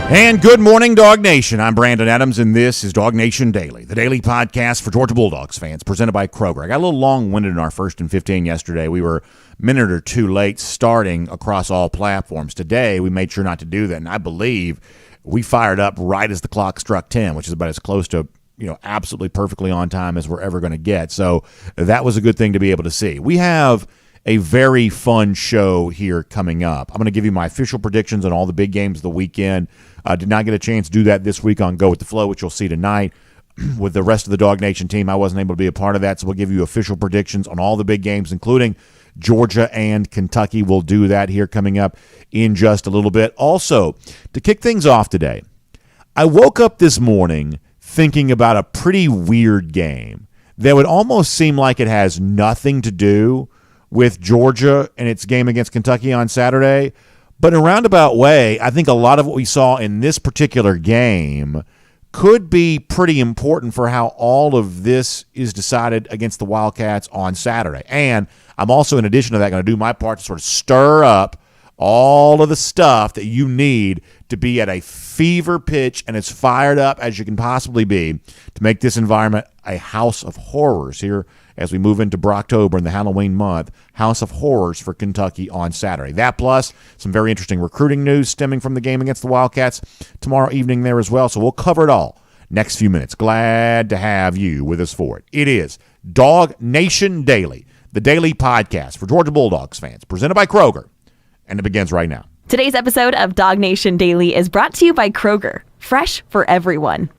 And good morning, Dog Nation. I'm Brandon Adams, and this is DawgNation Daily, the daily podcast for Georgia Bulldogs fans, presented by Kroger. I got a little long-winded in our first and 15 yesterday. We were a minute or two late starting across all platforms. Today, we made sure not to do that, and I believe we fired up right as the clock struck 10, which is about as close to absolutely perfectly on time as we're ever going to get. So that was a good thing to be able to see. We have a very fun show here coming up. I'm going to give you my official predictions on all the big games of the weekend. Did not get a chance to do that this week on Go With The Flow, which you'll see tonight with the rest of the Dog Nation team. I wasn't able to be a part of that, so we'll give you official predictions on all the big games, including Georgia and Kentucky. We'll do that here coming up in just a little bit. Also, to kick things off today, I woke up this morning thinking about a pretty weird game that would almost seem like it has nothing to do with Georgia and its game against Kentucky on Saturday. But in a roundabout way, I think a lot of what we saw in this particular game could be pretty important for how all of this is decided against the Wildcats on Saturday. And I'm also, in addition to that, going to do my part to sort of stir up all of the stuff that you need to be at a fever pitch and as fired up as you can possibly be to make this environment a house of horrors here as we move into Brocktober in the Halloween month. House of horrors for Kentucky on Saturday. That plus some very interesting recruiting news stemming from the game against the Wildcats tomorrow evening there as well. So we'll cover it all next few minutes. Glad to have you with us for it. It is DawgNation Daily, the daily podcast for Georgia Bulldogs fans, presented by Kroger. And it begins right now. Today's episode of DawgNation Daily is brought to you by Kroger, fresh for everyone.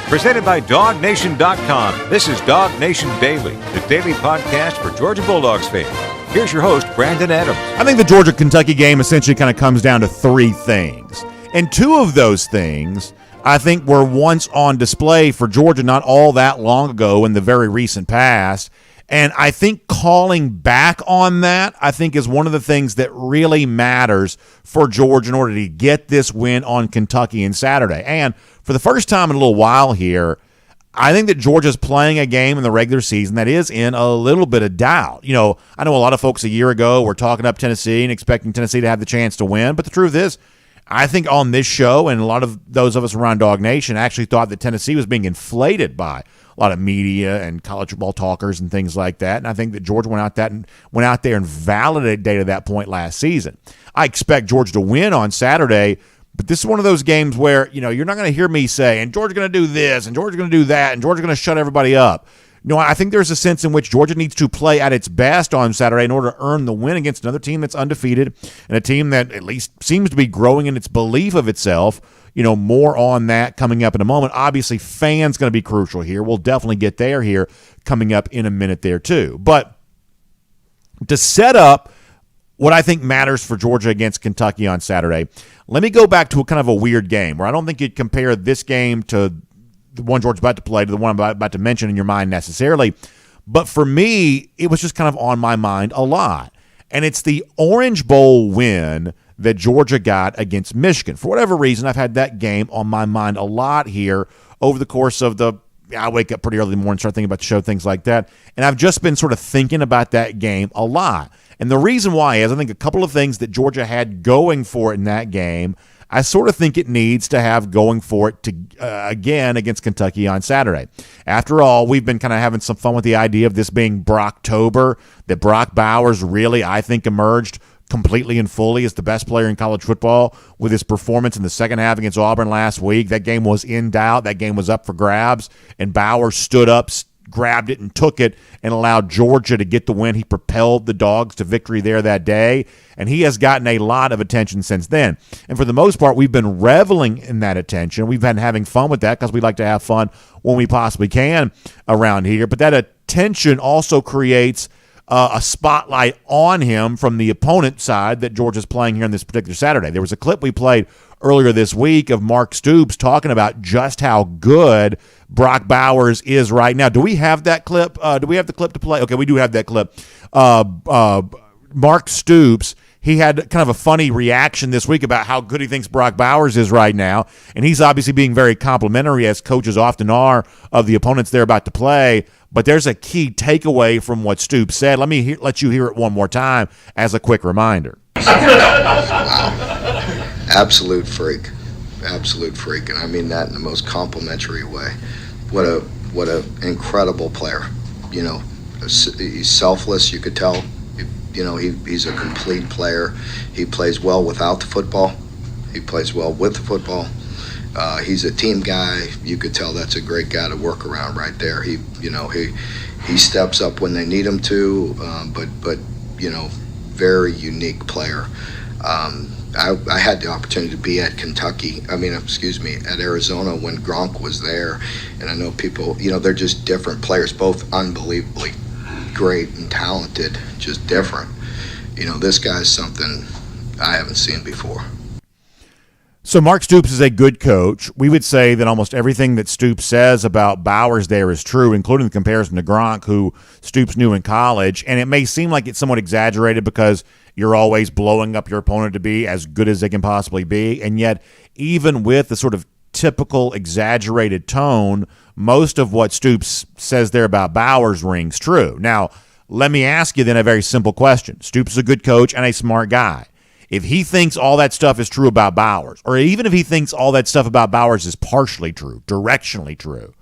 Presented by DawgNation.com. This is DawgNation Daily, the daily podcast for Georgia Bulldogs fans. Here's your host, Brandon Adams. I think the Georgia-Kentucky game essentially kind of comes down to three things. And two of those things, I think, were once on display for Georgia not all that long ago in the very recent past. And I think calling back on that, I think, is one of the things that really matters for Georgia in order to get this win on Kentucky on Saturday. And for the first time in a little while here, I think that Georgia's playing a game in the regular season that is in a little bit of doubt. I know a lot of folks a year ago were talking up Tennessee and expecting Tennessee to have the chance to win. But the truth is, I think on this show, and a lot of those of us around DawgNation actually thought that Tennessee was being inflated by a lot of media and college football talkers and things like that. And I think that Georgia went out there and validated that point last season. I expect Georgia to win on Saturday, but this is one of those games where, you're not going to hear me say, and Georgia's going to do this, and Georgia's going to do that, and Georgia's going to shut everybody up. I think there's a sense in which Georgia needs to play at its best on Saturday in order to earn the win against another team that's undefeated and a team that at least seems to be growing in its belief of itself. More on that coming up in a moment. Obviously, fans going to be crucial here. We'll definitely get there here coming up in a minute there too. But to set up what I think matters for Georgia against Kentucky on Saturday, let me go back to a kind of a weird game where I don't think you'd compare this game to the one Georgia's about to play to the one I'm about to mention in your mind necessarily. But for me, it was just kind of on my mind a lot. And it's the Orange Bowl win that Georgia got against Michigan. For whatever reason, I've had that game on my mind a lot here over the course of I wake up pretty early in the morning, start thinking about the show, things like that. And I've just been sort of thinking about that game a lot. And the reason why is I think a couple of things that Georgia had going for it in that game, I sort of think it needs to have going for it to again against Kentucky on Saturday. After all, we've been kind of having some fun with the idea of this being Brocktober, that Brock Bowers really, I think, emerged completely and fully as the best player in college football with his performance in the second half against Auburn last week. That game was in doubt. That game was up for grabs, and Bowers stood up, grabbed it, and took it and allowed Georgia to get the win. He propelled the Dogs to victory there that day, and he has gotten a lot of attention since then. And for the most part, we've been reveling in that attention. We've been having fun with that because we like to have fun when we possibly can around here. But that attention also creates a spotlight on him from the opponent side that Georgia's playing here on this particular Saturday. There was a clip we played earlier this week of Mark Stoops talking about just how good Brock Bowers is right now. Do we have that clip? Do we have the clip to play? Okay, we do have that clip. Mark Stoops, he had kind of a funny reaction this week about how good he thinks Brock Bowers is right now, and he's obviously being very complimentary, as coaches often are, of the opponents they're about to play. But there's a key takeaway from what Stoops said. Let you hear it one more time as a quick reminder. Absolute freak. Absolute freak. And I mean that in the most complimentary way. What a incredible player. You know, he's selfless, you could tell. You know, he's a complete player. He plays well without the football. He plays well with the football. He's a team guy. You could tell that's a great guy to work around right there. He steps up when they need him to, but you know, very unique player. I had the opportunity to be at at Arizona when Gronk was there, and I know people, you know, they're just different players, both unbelievably great and talented, just different. You know, this guy's something I haven't seen before. So Mark Stoops is a good coach. We would say that almost everything that Stoops says about Bowers there is true, including the comparison to Gronk, who Stoops knew in college. And it may seem like it's somewhat exaggerated because you're always blowing up your opponent to be as good as they can possibly be. And yet, even with the sort of typical exaggerated tone, most of what Stoops says there about Bowers rings true. Now, let me ask you then a very simple question. Stoops is a good coach and a smart guy. If he thinks all that stuff is true about Bowers, or even if he thinks all that stuff about Bowers is partially true, directionally true,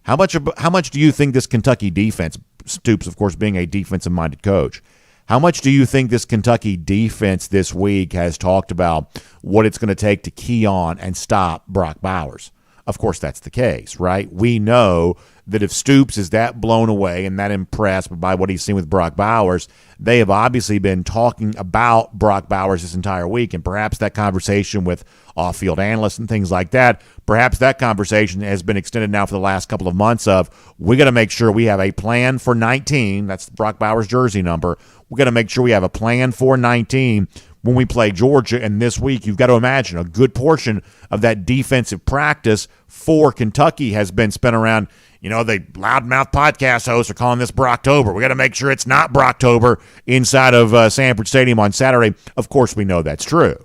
how much do you think this Kentucky defense, Stoops, of course, being a defensive-minded coach, how much do you think this Kentucky defense this week has talked about what it's going to take to key on and stop Brock Bowers? Of course, that's the case, right? We know that if Stoops is that blown away and that impressed by what he's seen with Brock Bowers, they have obviously been talking about Brock Bowers this entire week, and perhaps that conversation with off-field analysts and things like that, perhaps that conversation has been extended now for the last couple of months of, we got to make sure we have a plan for 19, that's Brock Bowers' jersey number, we got to make sure we have a plan for 19 when we play Georgia. And this week, you've got to imagine a good portion of that defensive practice for Kentucky has been spent around, you know, the loudmouth podcast hosts are calling this Brocktober. We got to make sure it's not Brocktober inside of Sanford Stadium on Saturday. Of course, we know that's true.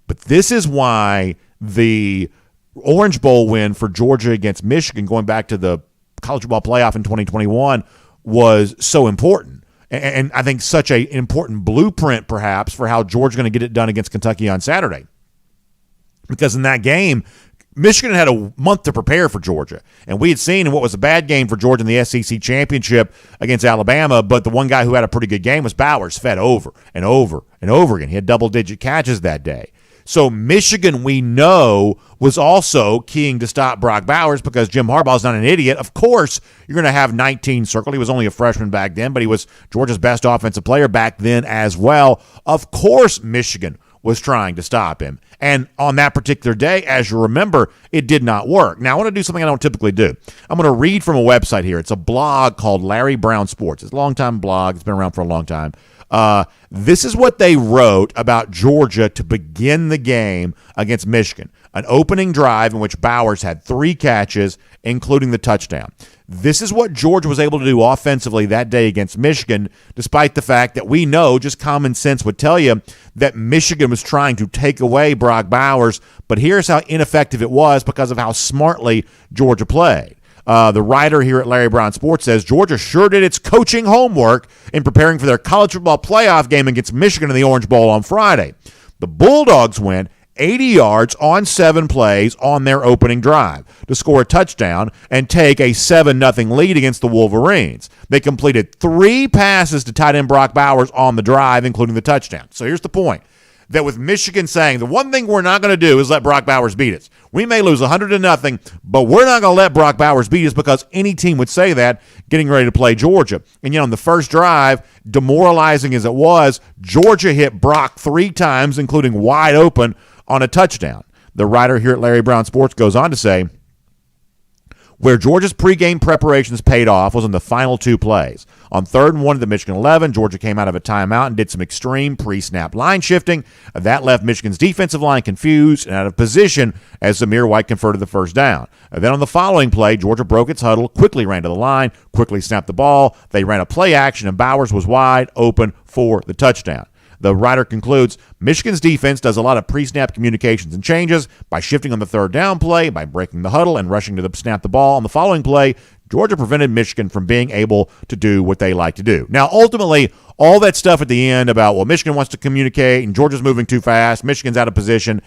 But this is why the Orange Bowl win for Georgia against Michigan, going back to the college football playoff in 2021, was so important. And I think such an important blueprint, perhaps, for how Georgia's going to get it done against Kentucky on Saturday. Because in that game, Michigan had a month to prepare for Georgia. And we had seen what was a bad game for Georgia in the SEC championship against Alabama, but the one guy who had a pretty good game was Bowers, fed over and over and over again. He had double-digit catches that day. So Michigan, we know, was also keying to stop Brock Bowers because Jim Harbaugh's not an idiot. Of course, you're going to have 19 circled. He was only a freshman back then, but he was Georgia's best offensive player back then as well. Of course, Michigan was trying to stop him. And on that particular day, as you remember, it did not work. Now, I want to do something I don't typically do. I'm going to read from a website here. It's a blog called Larry Brown Sports. It's a long-time blog. It's been around for a long time. This is what they wrote about Georgia to begin the game against Michigan. An opening drive in which Bowers had 3 catches, including the touchdown. This is what Georgia was able to do offensively that day against Michigan, despite the fact that we know, just common sense would tell you, that Michigan was trying to take away Brock Bowers. But here's how ineffective it was because of how smartly Georgia played. The writer here at Larry Brown Sports says, Georgia sure did its coaching homework in preparing for their college football playoff game against Michigan in the Orange Bowl on Friday. The Bulldogs went 80 yards on 7 plays on their opening drive to score a touchdown and take a 7-0 lead against the Wolverines. They completed 3 passes to tight end Brock Bowers on the drive, including the touchdown. So here's the point. That with Michigan saying, the one thing we're not going to do is let Brock Bowers beat us. We may lose 100-0, but we're not going to let Brock Bowers beat us, because any team would say that getting ready to play Georgia. And, you know, on the first drive, demoralizing as it was, Georgia hit Brock 3 times, including wide open on a touchdown. The writer here at Larry Brown Sports goes on to say, where Georgia's pregame preparations paid off was on the final 2 plays. On 3rd and 1 at the Michigan 11, Georgia came out of a timeout and did some extreme pre-snap line shifting. That left Michigan's defensive line confused and out of position as Zamir White converted the first down. Then on the following play, Georgia broke its huddle, quickly ran to the line, quickly snapped the ball. They ran a play action, and Bowers was wide open for the touchdown. The writer concludes, Michigan's defense does a lot of pre-snap communications and changes by shifting on the 3rd down play, by breaking the huddle and rushing to snap the ball. On the following play, Georgia prevented Michigan from being able to do what they like to do. Now, ultimately, all that stuff at the end about, well, Michigan wants to communicate and Georgia's moving too fast, Michigan's out of position,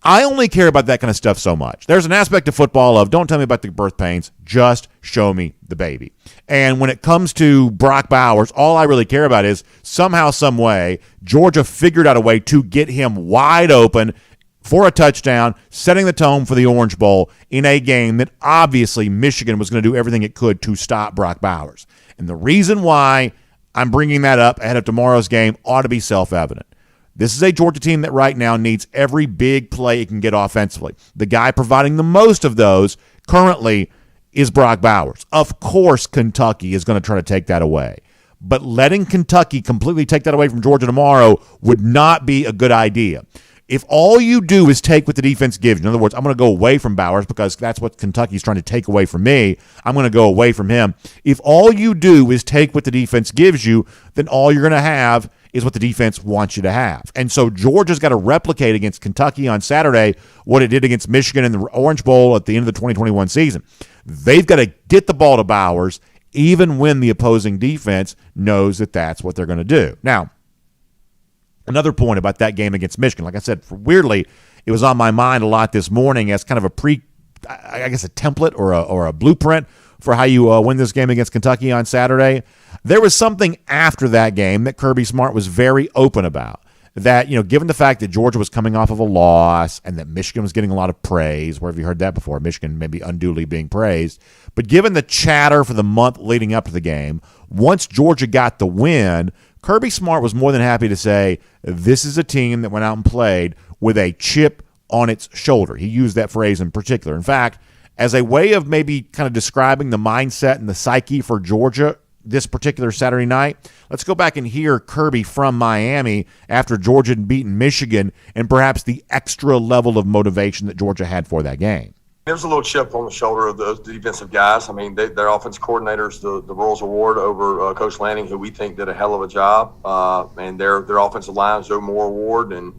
I only care about that kind of stuff so much. There's an aspect of football of don't tell me about the birth pains, just show me the baby. And when it comes to Brock Bowers, all I really care about is somehow, some way, Georgia figured out a way to get him wide open for a touchdown, setting the tone for the Orange Bowl in a game that obviously Michigan was going to do everything it could to stop Brock Bowers. And the reason why I'm bringing that up ahead of tomorrow's game ought to be self-evident. This is a Georgia team that right now needs every big play it can get offensively. The guy providing the most of those currently is Brock Bowers. Of course, Kentucky is going to try to take that away. But letting Kentucky completely take that away from Georgia tomorrow would not be a good idea. If all you do is take what the defense gives you, in other words, I'm going to go away from Bowers because that's what Kentucky's trying to take away from me. I'm going to go away from him. If all you do is take what the defense gives you, then all you're going to have is what the defense wants you to have. And so Georgia's got to replicate against Kentucky on Saturday what it did against Michigan in the Orange Bowl at the end of the 2021 season. They've got to get the ball to Bowers even when the opposing defense knows that that's what they're going to do. Now, another point about that game against Michigan, like I said, weirdly, it was on my mind a lot this morning as kind of a template or a blueprint for how you win this game against Kentucky on Saturday. There was something after that game that Kirby Smart was very open about. That, given the fact that Georgia was coming off of a loss and that Michigan was getting a lot of praise, where have you heard that before? Michigan maybe unduly being praised. But given the chatter for the month leading up to the game, once Georgia got the win, Kirby Smart was more than happy to say, this is a team that went out and played with a chip on its shoulder. He used that phrase in particular. In fact, as a way of maybe kind of describing the mindset and the psyche for Georgia this particular Saturday night, let's go back and hear Kirby from Miami after Georgia had beaten Michigan and perhaps the extra level of motivation that Georgia had for that game. There's a little chip on the shoulder of the defensive guys. I mean, their offensive coordinators, the Royals Award over Coach Lanning, who we think did a hell of a job, and their offensive line, Joe Moore Award, and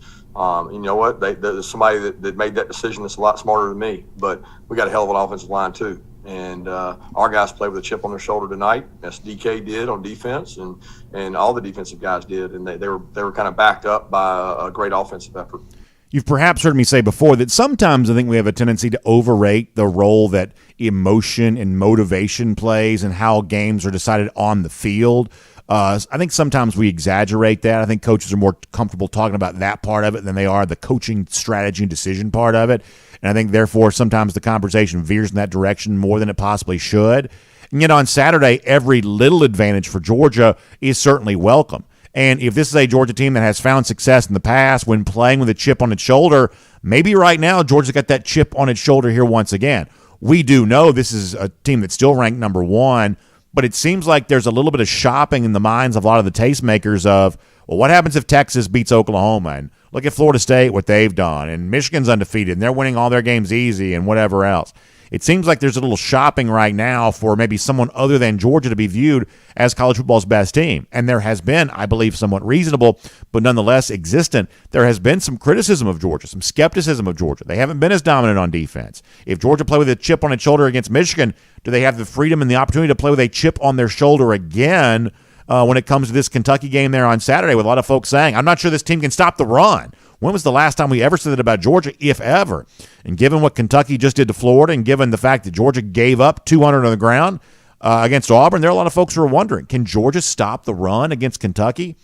you know what? There's somebody that made that decision that's a lot smarter than me, but we got a hell of an offensive line too. And our guys played with a chip on their shoulder tonight, as DK did on defense, and all the defensive guys did, and they were kind of backed up by a great offensive effort. You've perhaps heard me say before that sometimes I think we have a tendency to overrate the role that emotion and motivation plays and how games are decided on the field. I think sometimes we exaggerate that. I think coaches are more comfortable talking about that part of it than they are the coaching strategy and decision part of it. And I think, therefore, sometimes the conversation veers in that direction more than it possibly should. And yet on Saturday, every little advantage for Georgia is certainly welcome. And if this is a Georgia team that has found success in the past when playing with a chip on its shoulder, maybe right now Georgia's got that chip on its shoulder here once again. We do know this is a team that's still ranked number one, but it seems like there's a little bit of shopping in the minds of a lot of the tastemakers of, well, what happens if Texas beats Oklahoma? And look at Florida State, what they've done. And Michigan's undefeated, and they're winning all their games easy and whatever else. It seems like there's a little shopping right now for maybe someone other than Georgia to be viewed as college football's best team. And there has been, I believe, somewhat reasonable, but nonetheless existent, there has been some criticism of Georgia, some skepticism of Georgia. They haven't been as dominant on defense. If Georgia play with a chip on its shoulder against Michigan, do they have the freedom and the opportunity to play with a chip on their shoulder again when it comes to this Kentucky game there on Saturday, with a lot of folks saying, I'm not sure this team can stop the run? When was the last time we ever said that about Georgia, if ever? And given what Kentucky just did to Florida, and given the fact that Georgia gave up 200 on the ground against Auburn, there are a lot of folks who are wondering, can Georgia stop the run against Kentucky?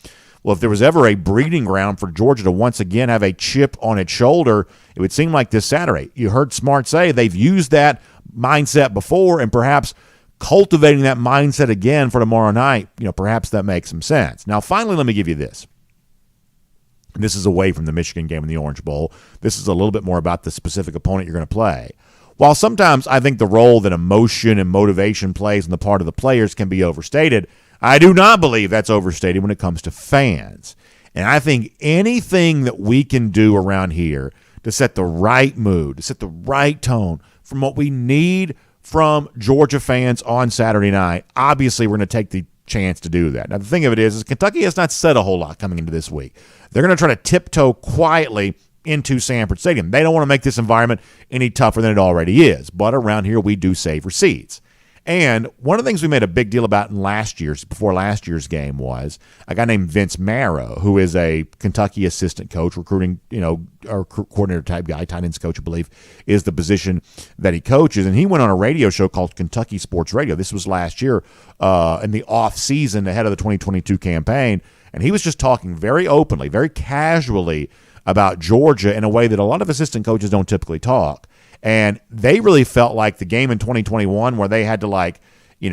Well, if there was ever a breeding ground for Georgia to once again have a chip on its shoulder, it would seem like this Saturday. You heard Smart say they've used that mindset before, and perhaps cultivating that mindset again for tomorrow night, perhaps that makes some sense. Now, finally, let me give you this. This is away from the Michigan game in the Orange Bowl. This is a little bit more about the specific opponent you're going to play. While sometimes I think the role that emotion and motivation plays on the part of the players can be overstated, I do not believe that's overstated when it comes to fans. And I think anything that we can do around here to set the right mood, to set the right tone from what we need from Georgia fans on Saturday night, obviously we're going to take the chance to do that. Now, the thing of it is Kentucky has not said a whole lot coming into this week. They're going to try to tiptoe quietly into Sanford Stadium. They don't want to make this environment any tougher than it already is. But around here, we do save receipts. And one of the things we made a big deal about before last year's game was a guy named Vince Marrow, who is a Kentucky assistant coach recruiting, or coordinator type guy. Tight ends coach, I believe, is the position that he coaches. And he went on a radio show called Kentucky Sports Radio. This was last year in the off season ahead of the 2022 campaign. And he was just talking very openly, very casually about Georgia in a way that a lot of assistant coaches don't typically talk. And they really felt like the game in 2021 where they had to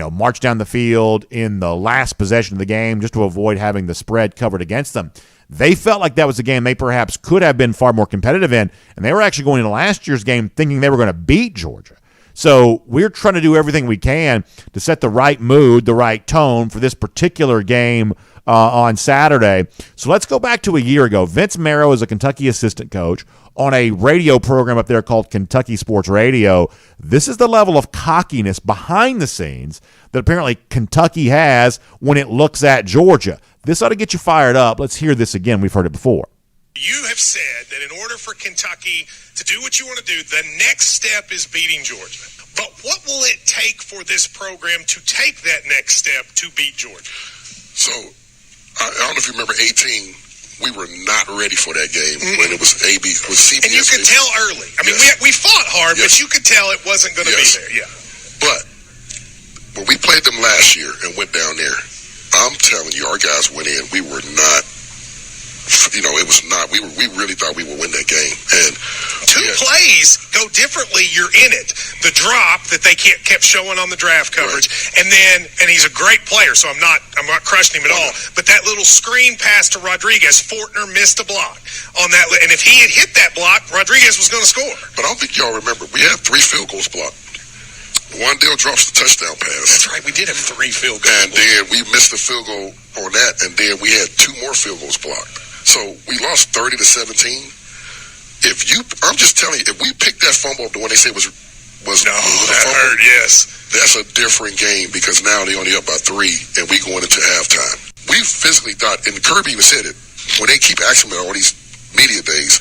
march down the field in the last possession of the game just to avoid having the spread covered against them. They felt like that was a game they perhaps could have been far more competitive in, and they were actually going into last year's game thinking they were going to beat Georgia. So we're trying to do everything we can to set the right mood, the right tone for this particular game on Saturday. So let's go back to a year ago. Vince Marrow is a Kentucky assistant coach on a radio program up there called Kentucky Sports Radio. This is the level of cockiness behind the scenes that apparently Kentucky has when it looks at Georgia. This ought to get you fired up. Let's hear this again. We've heard it before. You have said that in order for Kentucky to do what you want to do, the next step is beating Georgia. But what will it take for this program to take that next step to beat Georgia? So, I don't know if you remember 18, we were not ready for that game when it was CBS. And you could tell early. I mean, we fought hard, but you could tell it wasn't going to be there. Yeah. But when we played them last year and went down there, I'm telling you, our guys went in. We were not. It was not. We really thought we would win that game. And two plays go differently. You're in it. The drop that they kept showing on the draft coverage, right. and he's a great player. So I'm not crushing him at all. But that little screen pass to Rodriguez, Fortner missed a block on that. And if he had hit that block, Rodriguez was going to score. But I don't think y'all remember. We had 3 field goals blocked. Wandale drops the touchdown pass. That's right. We did have 3 field goals. And then we missed the field goal on that, and then we had 2 more field goals blocked. So we lost 30-17. I'm just telling you, if we picked that fumble up the one they said was that fumble, hurt, yes. That's a different game because now they only up by 3 and we going into halftime. We physically thought, and Kirby even said it, when they keep asking me all these media days,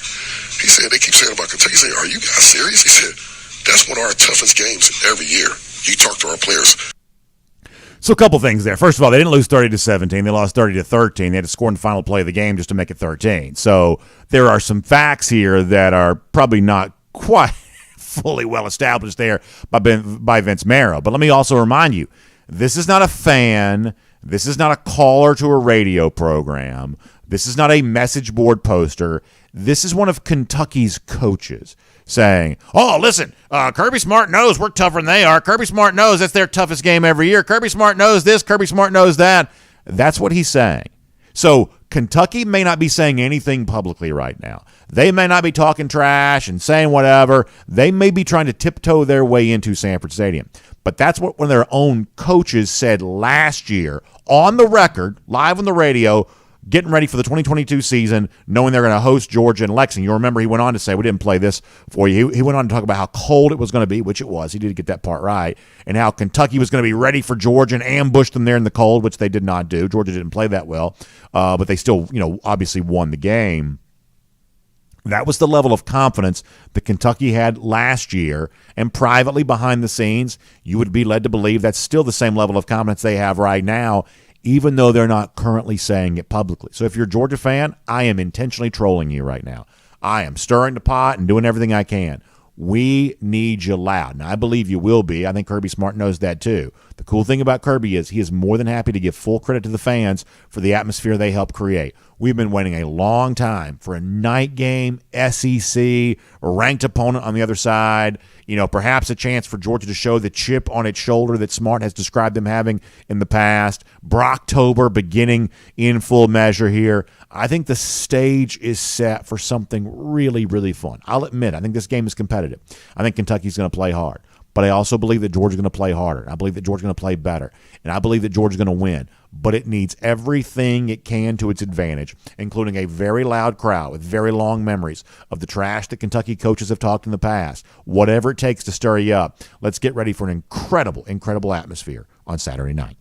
he said, they keep saying about Kentucky, he said, are you guys serious? He said, that's one of our toughest games every year. You talk to our players. So a couple things there. First of all, they didn't lose 30-17. They lost 30-13. They had to score in the final play of the game just to make it 13. So there are some facts here that are probably not quite fully well established there by Vince Marrow. But let me also remind you, this is not a fan. This is not a caller to a radio program. This is not a message board poster. This is one of Kentucky's coaches saying, oh, listen, Kirby Smart knows we're tougher than they are. Kirby Smart knows that's their toughest game every year. Kirby Smart knows this. Kirby Smart knows that. That's what he's saying. So Kentucky may not be saying anything publicly right now. They may not be talking trash and saying whatever. They may be trying to tiptoe their way into Sanford Stadium. But that's what one of their own coaches said last year on the record, live on the radio, getting ready for the 2022 season, knowing they're going to host Georgia and Lexington. You remember he went on to say, we didn't play this for you. He went on to talk about how cold it was going to be, which it was. He did get that part right. And how Kentucky was going to be ready for Georgia and ambush them there in the cold, which they did not do. Georgia didn't play that well, but they still, obviously won the game. That was the level of confidence that Kentucky had last year, and privately behind the scenes, you would be led to believe that's still the same level of confidence they have right now, even though they're not currently saying it publicly. So if you're a Georgia fan, I am intentionally trolling you right now. I am stirring the pot and doing everything I can. We need you loud. Now, I believe you will be. I think Kirby Smart knows that too. The cool thing about Kirby is he is more than happy to give full credit to the fans for the atmosphere they helped create. We've been waiting a long time for a night game, SEC, ranked opponent on the other side, perhaps a chance for Georgia to show the chip on its shoulder that Smart has described them having in the past. Brocktober beginning in full measure here. I think the stage is set for something really, really fun. I'll admit, I think this game is competitive. I think Kentucky's going to play hard. But I also believe that Georgia's going to play harder. I believe that Georgia's going to play better. And I believe that Georgia's going to win. But it needs everything it can to its advantage, including a very loud crowd with very long memories of the trash that Kentucky coaches have talked in the past. Whatever it takes to stir you up, let's get ready for an incredible, incredible atmosphere on Saturday night.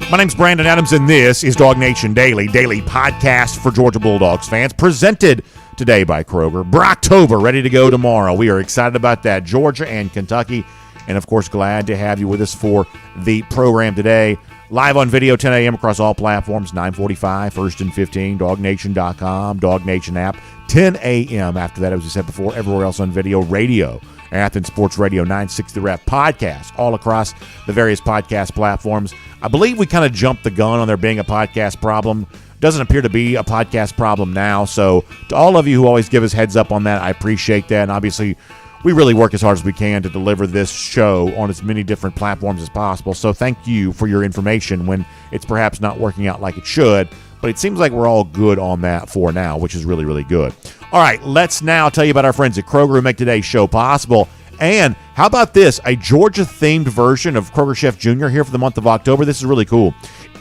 My name's Brandon Adams, and this is DawgNation Daily, daily podcast for Georgia Bulldogs fans, presented today by Kroger. Brocktober, ready to go tomorrow. We are excited about that. Georgia and Kentucky, and of course, glad to have you with us for the program today. Live on video, 10 a.m. across all platforms, 9:45, 1st and 15, DawgNation.com, DawgNation app, 10 a.m. After that, as we said before, everywhere else on video, radio, Athens Sports Radio, 960 The Ref, podcast, all across the various podcast platforms. I believe we kind of jumped the gun on there being a podcast problem. Doesn't appear to be a podcast problem now. So to all of you who always give us heads up on that, I appreciate that. And obviously, we really work as hard as we can to deliver this show on as many different platforms as possible. So thank you for your information when it's perhaps not working out like it should. But it seems like we're all good on that for now, which is really, really good. All right, let's now tell you about our friends at Kroger who make today's show possible. And how about this? A Georgia-themed version of Kroger Chef Jr. here for the month of October. This is really cool.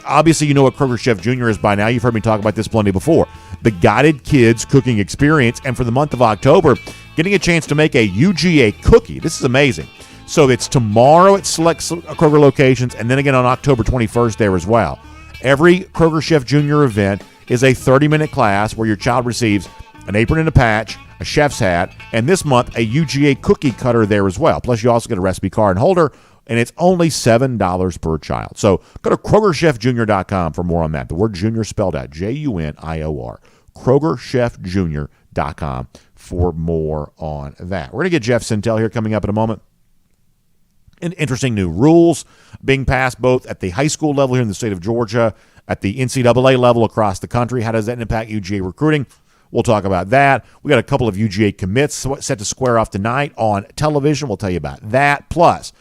Obviously, you know what Kroger Chef Jr. is by now. You've heard me talk about this plenty before. The guided kids cooking experience. And for the month of October, getting a chance to make a UGA cookie. This is amazing. So it's tomorrow at select Kroger locations and then again on October 21st there as well. Every Kroger Chef Jr. event is a 30-minute class where your child receives an apron and a patch, a chef's hat, and this month a UGA cookie cutter there as well. Plus you also get a recipe card and holder, and it's only $7 per child. So go to KrogerChefJr.com for more on that. The word junior spelled out, Junior. KrogerChefJr.com for more on that. We're going to get Jeff Sintel here coming up in a moment. And interesting new rules being passed both at the high school level here in the state of Georgia, at the NCAA level across the country. How does that impact UGA recruiting? We'll talk about that. We got a couple of UGA commits set to square off tonight on television. We'll tell you about that. Plus,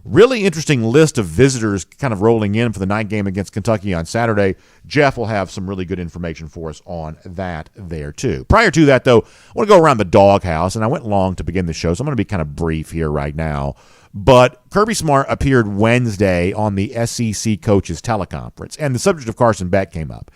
really interesting list of visitors kind of rolling in for the night game against Kentucky on Saturday. Jeff will have some really good information for us on that there, too. Prior to that, though, I want to go around the doghouse, and I went long to begin the show, so I'm going to be kind of brief here right now. But Kirby Smart appeared Wednesday on the SEC Coaches Teleconference, and the subject of Carson Beck came up.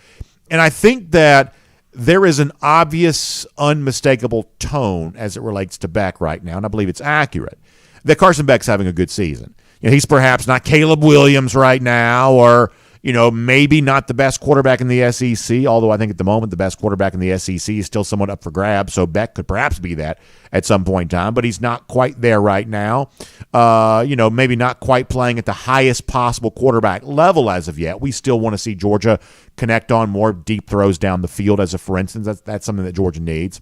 And I think that there is an obvious, unmistakable tone as it relates to Beck right now, and I believe it's accurate, that Carson Beck's having a good season. You know, he's perhaps not Caleb Williams right now, or, you know, maybe not the best quarterback in the SEC, although I think at the moment the best quarterback in the SEC is still somewhat up for grabs, so Beck could perhaps be that at some point in time, but he's not quite there right now. You know, maybe not quite playing at the highest possible quarterback level as of yet. We still want to see Georgia connect on more deep throws down the field, as a for instance. That's something that Georgia needs.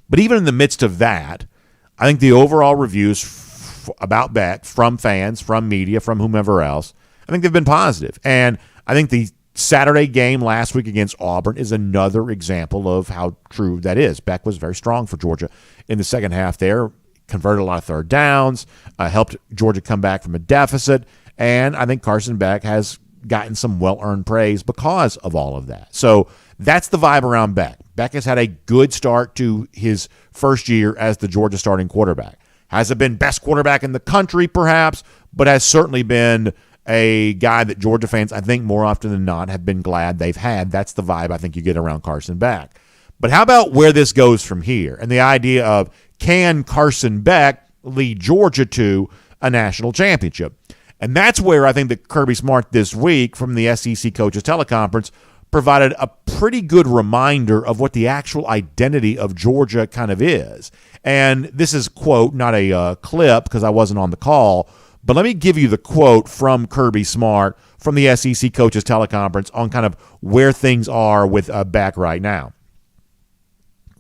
But even in the midst of that, I think the overall reviews about Beck from fans, from media, from whomever else, I think they've been positive. And I think the Saturday game last week against Auburn is another example of how true that is. Beck was very strong for Georgia in the second half there, converted a lot of third downs, helped Georgia come back from a deficit, and I think Carson Beck has gotten some well-earned praise because of all of that. So that's the vibe around Beck. Beck has had a good start to his first year as the Georgia starting quarterback. Hasn't been best quarterback in the country, perhaps, but has certainly been a guy that Georgia fans, I think more often than not, have been glad they've had. That's the vibe I think you get around Carson Beck. But how about where this goes from here? And the idea of, can Carson Beck lead Georgia to a national championship? And that's where I think that Kirby Smart this week from the SEC Coaches Teleconference provided a pretty good reminder of what the actual identity of Georgia kind of is. And this is, quote, not a clip because I wasn't on the call, but let me give you the quote from Kirby Smart from the SEC Coaches Teleconference on kind of where things are with Beck right now.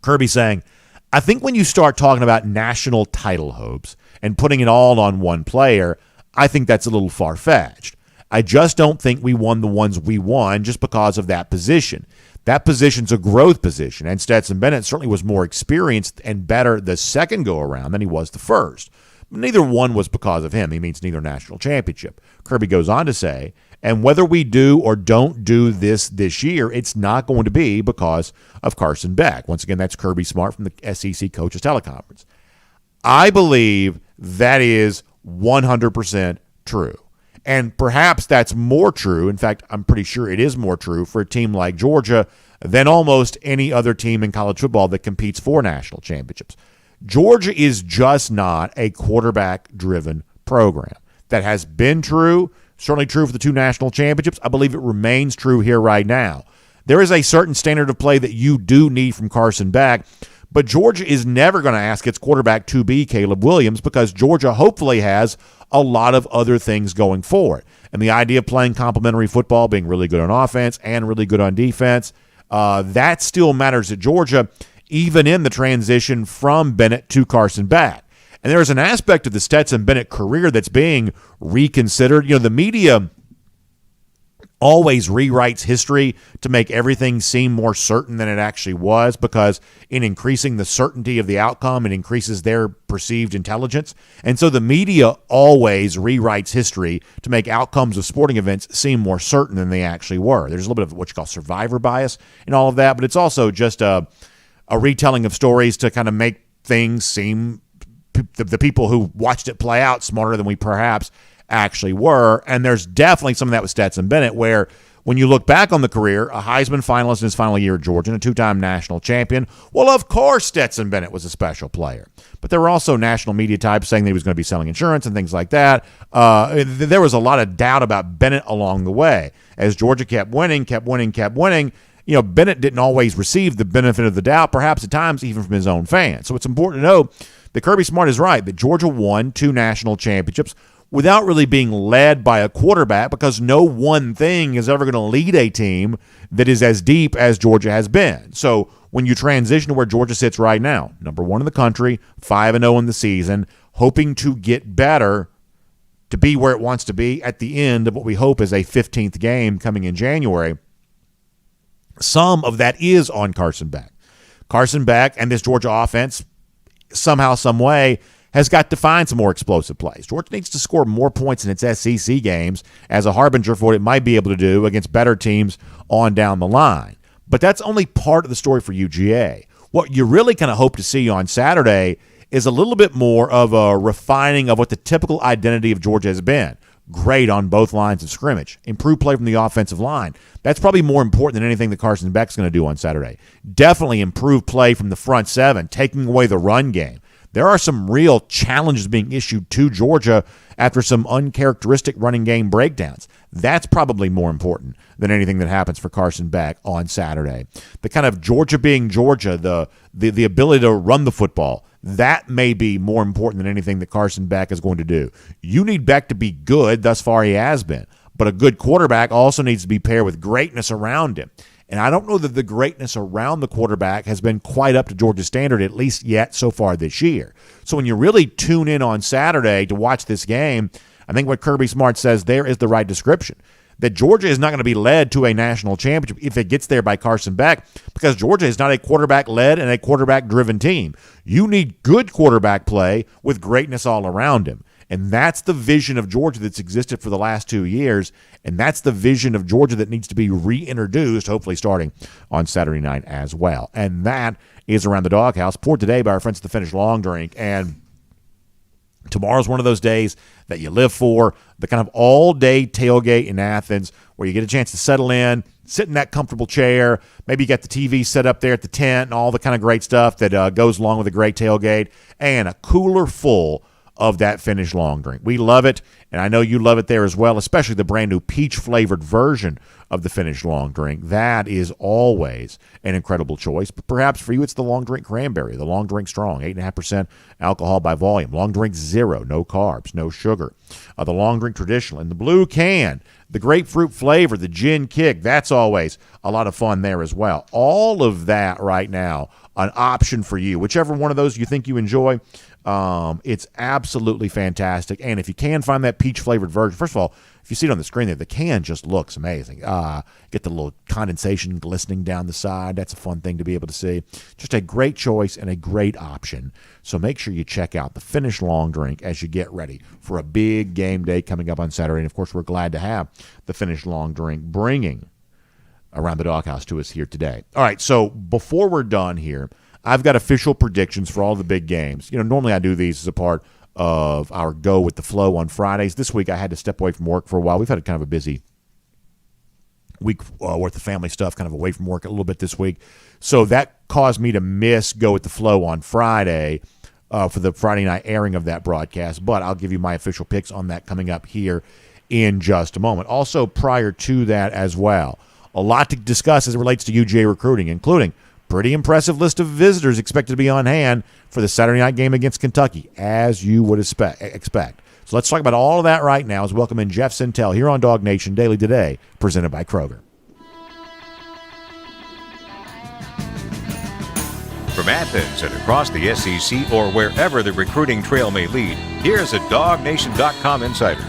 Kirby saying, I think when you start talking about national title hopes and putting it all on one player, I think that's a little far-fetched. I just don't think we won the ones we won just because of that position. That position's a growth position, and Stetson Bennett certainly was more experienced and better the second go-around than he was the first. But neither one was because of him. He means neither national championship. Kirby goes on to say, and whether we do or don't do this year, it's not going to be because of Carson Beck. Once again, that's Kirby Smart from the SEC Coaches Teleconference. I believe that is 100% true. And perhaps that's more true. In fact, I'm pretty sure it is more true for a team like Georgia than almost any other team in college football that competes for national championships. Georgia is just not a quarterback-driven program. That has been true, certainly true for the two national championships. I believe it remains true here right now. There is a certain standard of play that you do need from Carson Beck, but Georgia is never going to ask its quarterback to be Caleb Williams because Georgia hopefully has a lot of other things going for it. And the idea of playing complementary football, being really good on offense and really good on defense, that still matters at Georgia, even in the transition from Bennett to Carson Beck. And there is an aspect of the Stetson Bennett career that's being reconsidered. The media always rewrites history to make everything seem more certain than it actually was, because in increasing the certainty of the outcome, it increases their perceived intelligence. And so the media always rewrites history to make outcomes of sporting events seem more certain than they actually were. There's a little bit of what you call survivor bias in all of that, but it's also just a retelling of stories to kind of make things seem, the people who watched it play out, smarter than we perhaps actually were. And there's definitely some of that with Stetson Bennett, where when you look back on the career, a Heisman finalist in his final year at Georgia and a two-time national champion, well, of course Stetson Bennett was a special player. But there were also national media types saying that he was going to be selling insurance and things like that. There was a lot of doubt about Bennett along the way. As Georgia kept winning, Bennett didn't always receive the benefit of the doubt, perhaps at times even from his own fans. So it's important to know that Kirby Smart is right, that Georgia won 2 national championships without really being led by a quarterback, because no one thing is ever going to lead a team that is as deep as Georgia has been. So when you transition to where Georgia sits right now, number 1 in the country, 5-0 in the season, hoping to get better to be where it wants to be at the end of what we hope is a 15th game coming in January, some of that is on Carson Beck. Carson Beck and this Georgia offense, somehow, some way, has got to find some more explosive plays. Georgia needs to score more points in its SEC games as a harbinger for what it might be able to do against better teams on down the line. But that's only part of the story for UGA. What you really kind of hope to see on Saturday is a little bit more of a refining of what the typical identity of Georgia has been. Great on both lines of scrimmage. Improved play from the offensive line. That's probably more important than anything that Carson Beck's going to do on Saturday. Definitely improved play from the front 7, taking away the run game. There are some real challenges being issued to Georgia after some uncharacteristic running game breakdowns. That's probably more important than anything that happens for Carson Beck on Saturday. The kind of Georgia being Georgia, the ability to run the football, that may be more important than anything that Carson Beck is going to do. You need Beck to be good. Thus far, he has been. But a good quarterback also needs to be paired with greatness around him. And I don't know that the greatness around the quarterback has been quite up to Georgia's standard, at least yet so far this year. So when you really tune in on Saturday to watch this game, I think what Kirby Smart says there is the right description. That Georgia is not going to be led to a national championship if it gets there by Carson Beck, because Georgia is not a quarterback-led and a quarterback-driven team. You need good quarterback play with greatness all around him. And that's the vision of Georgia that's existed for the last 2 years, and that's the vision of Georgia that needs to be reintroduced, hopefully starting on Saturday night as well. And that is Around the Doghouse, poured today by our friends at the Finish Long Drink. And tomorrow's one of those days that you live for, the kind of all-day tailgate in Athens where you get a chance to settle in, sit in that comfortable chair. Maybe you got the TV set up there at the tent and all the kind of great stuff that goes along with a great tailgate, and a cooler full of that Finish Long Drink. We love it, and I know you love it there as well, especially the brand new peach-flavored version of the Finish Long Drink. That is always an incredible choice, but perhaps for you it's the Long Drink Cranberry, the Long Drink Strong, 8.5% alcohol by volume. Long Drink Zero, no carbs, no sugar. The Long Drink Traditional in the blue can, the grapefruit flavor, the gin kick, that's always a lot of fun there as well. All of that right now, an option for you. Whichever one of those you think you enjoy, it's absolutely fantastic. And if you can find that peach-flavored version, first of all, if you see it on the screen there, the can just looks amazing. Get the little condensation glistening down the side. That's a fun thing to be able to see. Just a great choice and a great option. So make sure you check out the Finish Long Drink as you get ready for a big game day coming up on Saturday. And, of course, we're glad to have the Finish Long Drink bringing Around the Doghouse to us here today. All right, so before we're done here, I've got official predictions for all the big games. Normally I do these as a part of our Go with the Flow on Fridays. This week I had to step away from work for a while. We've had kind of a busy week worth of family stuff, kind of away from work a little bit this week. So that caused me to miss Go with the Flow on Friday for the Friday night airing of that broadcast. But I'll give you my official picks on that coming up here in just a moment. Also, prior to that as well, a lot to discuss as it relates to UGA recruiting, including pretty impressive list of visitors expected to be on hand for the Saturday night game against Kentucky, as you would expect. So let's talk about all of that right now as we welcome in Jeff Sintel here on DawgNation Daily today, presented by Kroger. From Athens and across the SEC or wherever the recruiting trail may lead, here's a DawgNation.com insider.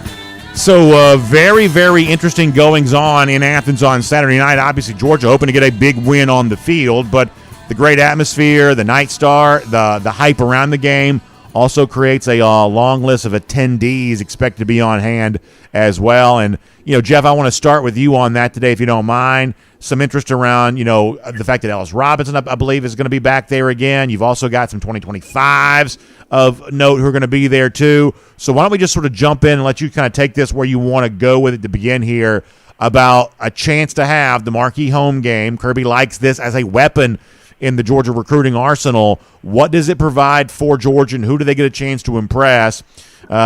So very, very interesting goings-on in Athens on Saturday night. Obviously, Georgia hoping to get a big win on the field, but the great atmosphere, the night star, the hype around the game also creates a long list of attendees expected to be on hand as well. And, Jeff, I want to start with you on that today, if you don't mind. Some interest around, the fact that Ellis Robinson, I believe, is going to be back there again. You've also got some 2025s of note who are going to be there too. So why don't we just sort of jump in and let you kind of take this where you want to go with it to begin here about a chance to have the marquee home game. Kirby likes this as a weapon in the Georgia recruiting arsenal. What does it provide for Georgia, and who do they get a chance to impress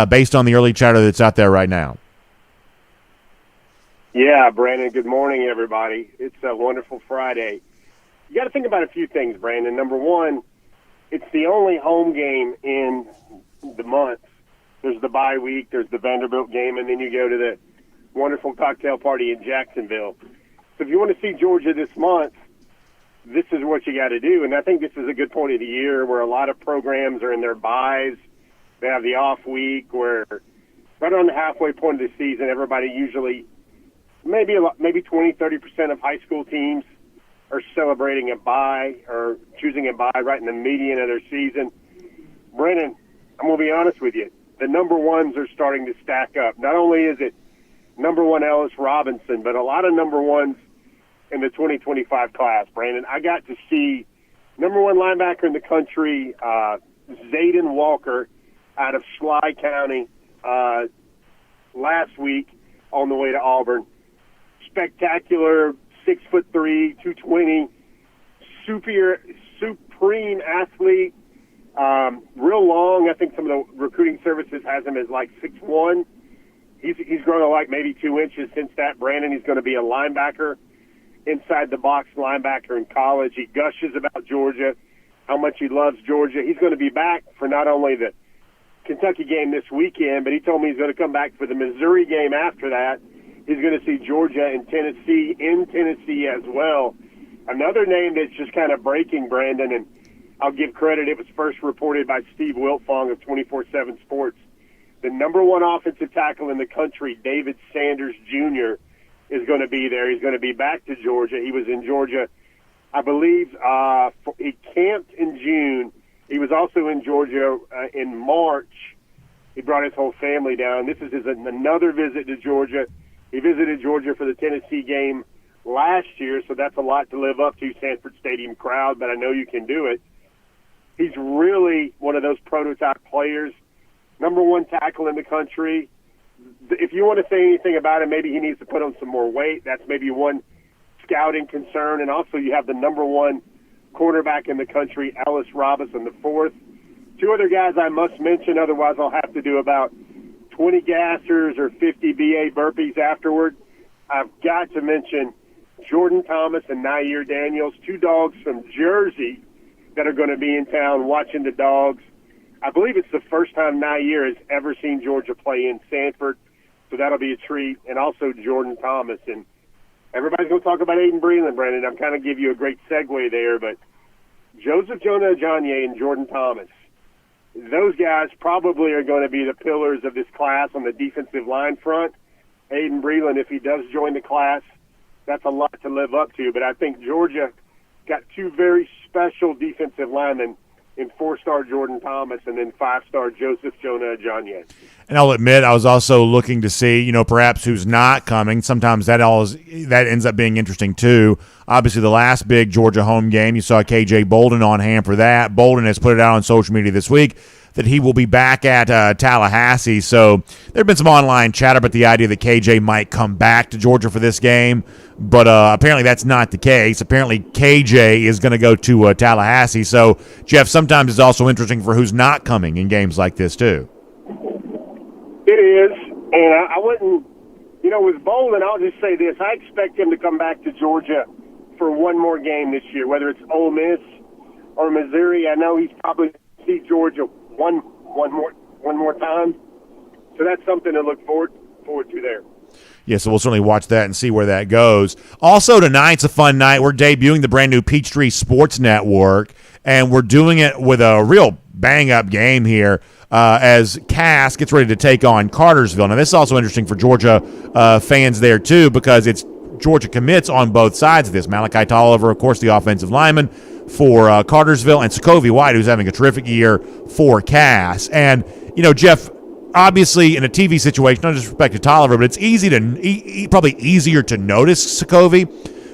based on the early chatter that's out there right now? Yeah, Brandon, good morning, everybody. It's a wonderful Friday. You got to think about a few things, Brandon. Number one, it's the only home game in the month. There's the bye week, there's the Vanderbilt game, and then you go to the wonderful cocktail party in Jacksonville. So if you want to see Georgia this month, this is what you got to do. And I think this is a good point of the year where a lot of programs are in their buys. They have the off week where right on the halfway point of the season, everybody usually maybe 20-30% of high school teams are celebrating a bye or choosing a bye right in the median of their season. Brennan, I'm going to be honest with you. The number ones are starting to stack up. Not only is it number one Ellis Robinson, but a lot of number ones in the 2025 class, Brandon. I got to see number one linebacker in the country, Zayden Walker, out of Schley County last week on the way to Auburn. Spectacular, 6'3", 220, supreme athlete, real long. I think some of the recruiting services has him as like 6'1". He's grown to like maybe 2 inches since that, Brandon. He's going to be a linebacker, inside the box linebacker in college. He gushes about Georgia, how much he loves Georgia. He's going to be back for not only the Kentucky game this weekend, but he told me he's going to come back for the Missouri game after that. He's going to see Georgia and Tennessee in Tennessee as well. Another name that's just kind of breaking, Brandon, and I'll give credit. It was first reported by Steve Wiltfong of 24/7 Sports. The number one offensive tackle in the country, David Sanders Jr., is going to be there. He's going to be back to Georgia. He was in Georgia, I believe, he camped in June. He was also in Georgia in March. He brought his whole family down. This is another visit to Georgia. He visited Georgia for the Tennessee game last year, so that's a lot to live up to, Sanford Stadium crowd, but I know you can do it. He's really one of those prototype players, number one tackle in the country. If you want to say anything about him, maybe he needs to put on some more weight. That's maybe one scouting concern. And also you have the number one quarterback in the country, Ellis Robinson, the fourth. Two other guys I must mention, otherwise I'll have to do about 20 gassers or 50 BA burpees afterward. I've got to mention Jordan Thomas and Nair Daniels, two dogs from Jersey that are going to be in town watching the Dogs. I believe it's the first time Nair has ever seen Georgia play in Sanford, so that'll be a treat. And also Jordan Thomas. And everybody's going to talk about Aiden Breland, Brandon. I'm kind of give you a great segue there, but Joseph Jonah Ajonye and Jordan Thomas, those guys probably are going to be the pillars of this class on the defensive line front. Aiden Breland, if he does join the class, that's a lot to live up to. But I think Georgia got two very special defensive linemen in 4-star Jordan Thomas and then 5-star Joseph Jonah Ajonye. And I'll admit, I was also looking to see, perhaps who's not coming. Sometimes that ends up being interesting too. Obviously, the last big Georgia home game, you saw KJ Bolden on hand for that. Bolden has put it out on social media this week that he will be back at Tallahassee. So there have been some online chatter about the idea that KJ might come back to Georgia for this game, but apparently that's not the case. Apparently KJ is going to go to Tallahassee. So, Jeff, sometimes it's also interesting for who's not coming in games like this too. It is, and I wouldn't, with Bolden, I'll just say this. I expect him to come back to Georgia for one more game this year, whether it's Ole Miss or Missouri. I know he's probably see Georgia one more time. So that's something to look forward to there. Yeah, so we'll certainly watch that and see where that goes. Also, tonight's a fun night. We're debuting the brand new Peachtree Sports Network, and we're doing it with a real bang-up game here as Cass gets ready to take on Cartersville. Now, this is also interesting for Georgia fans there, too, because it's Georgia commits on both sides of this. Malachi Tolliver, of course, the offensive lineman for Cartersville, and Sokovie White, who's having a terrific year for Cass. And, you know, Jeff, obviously, in a TV situation, no disrespect to Tolliver, but it's probably easier to notice Sokovie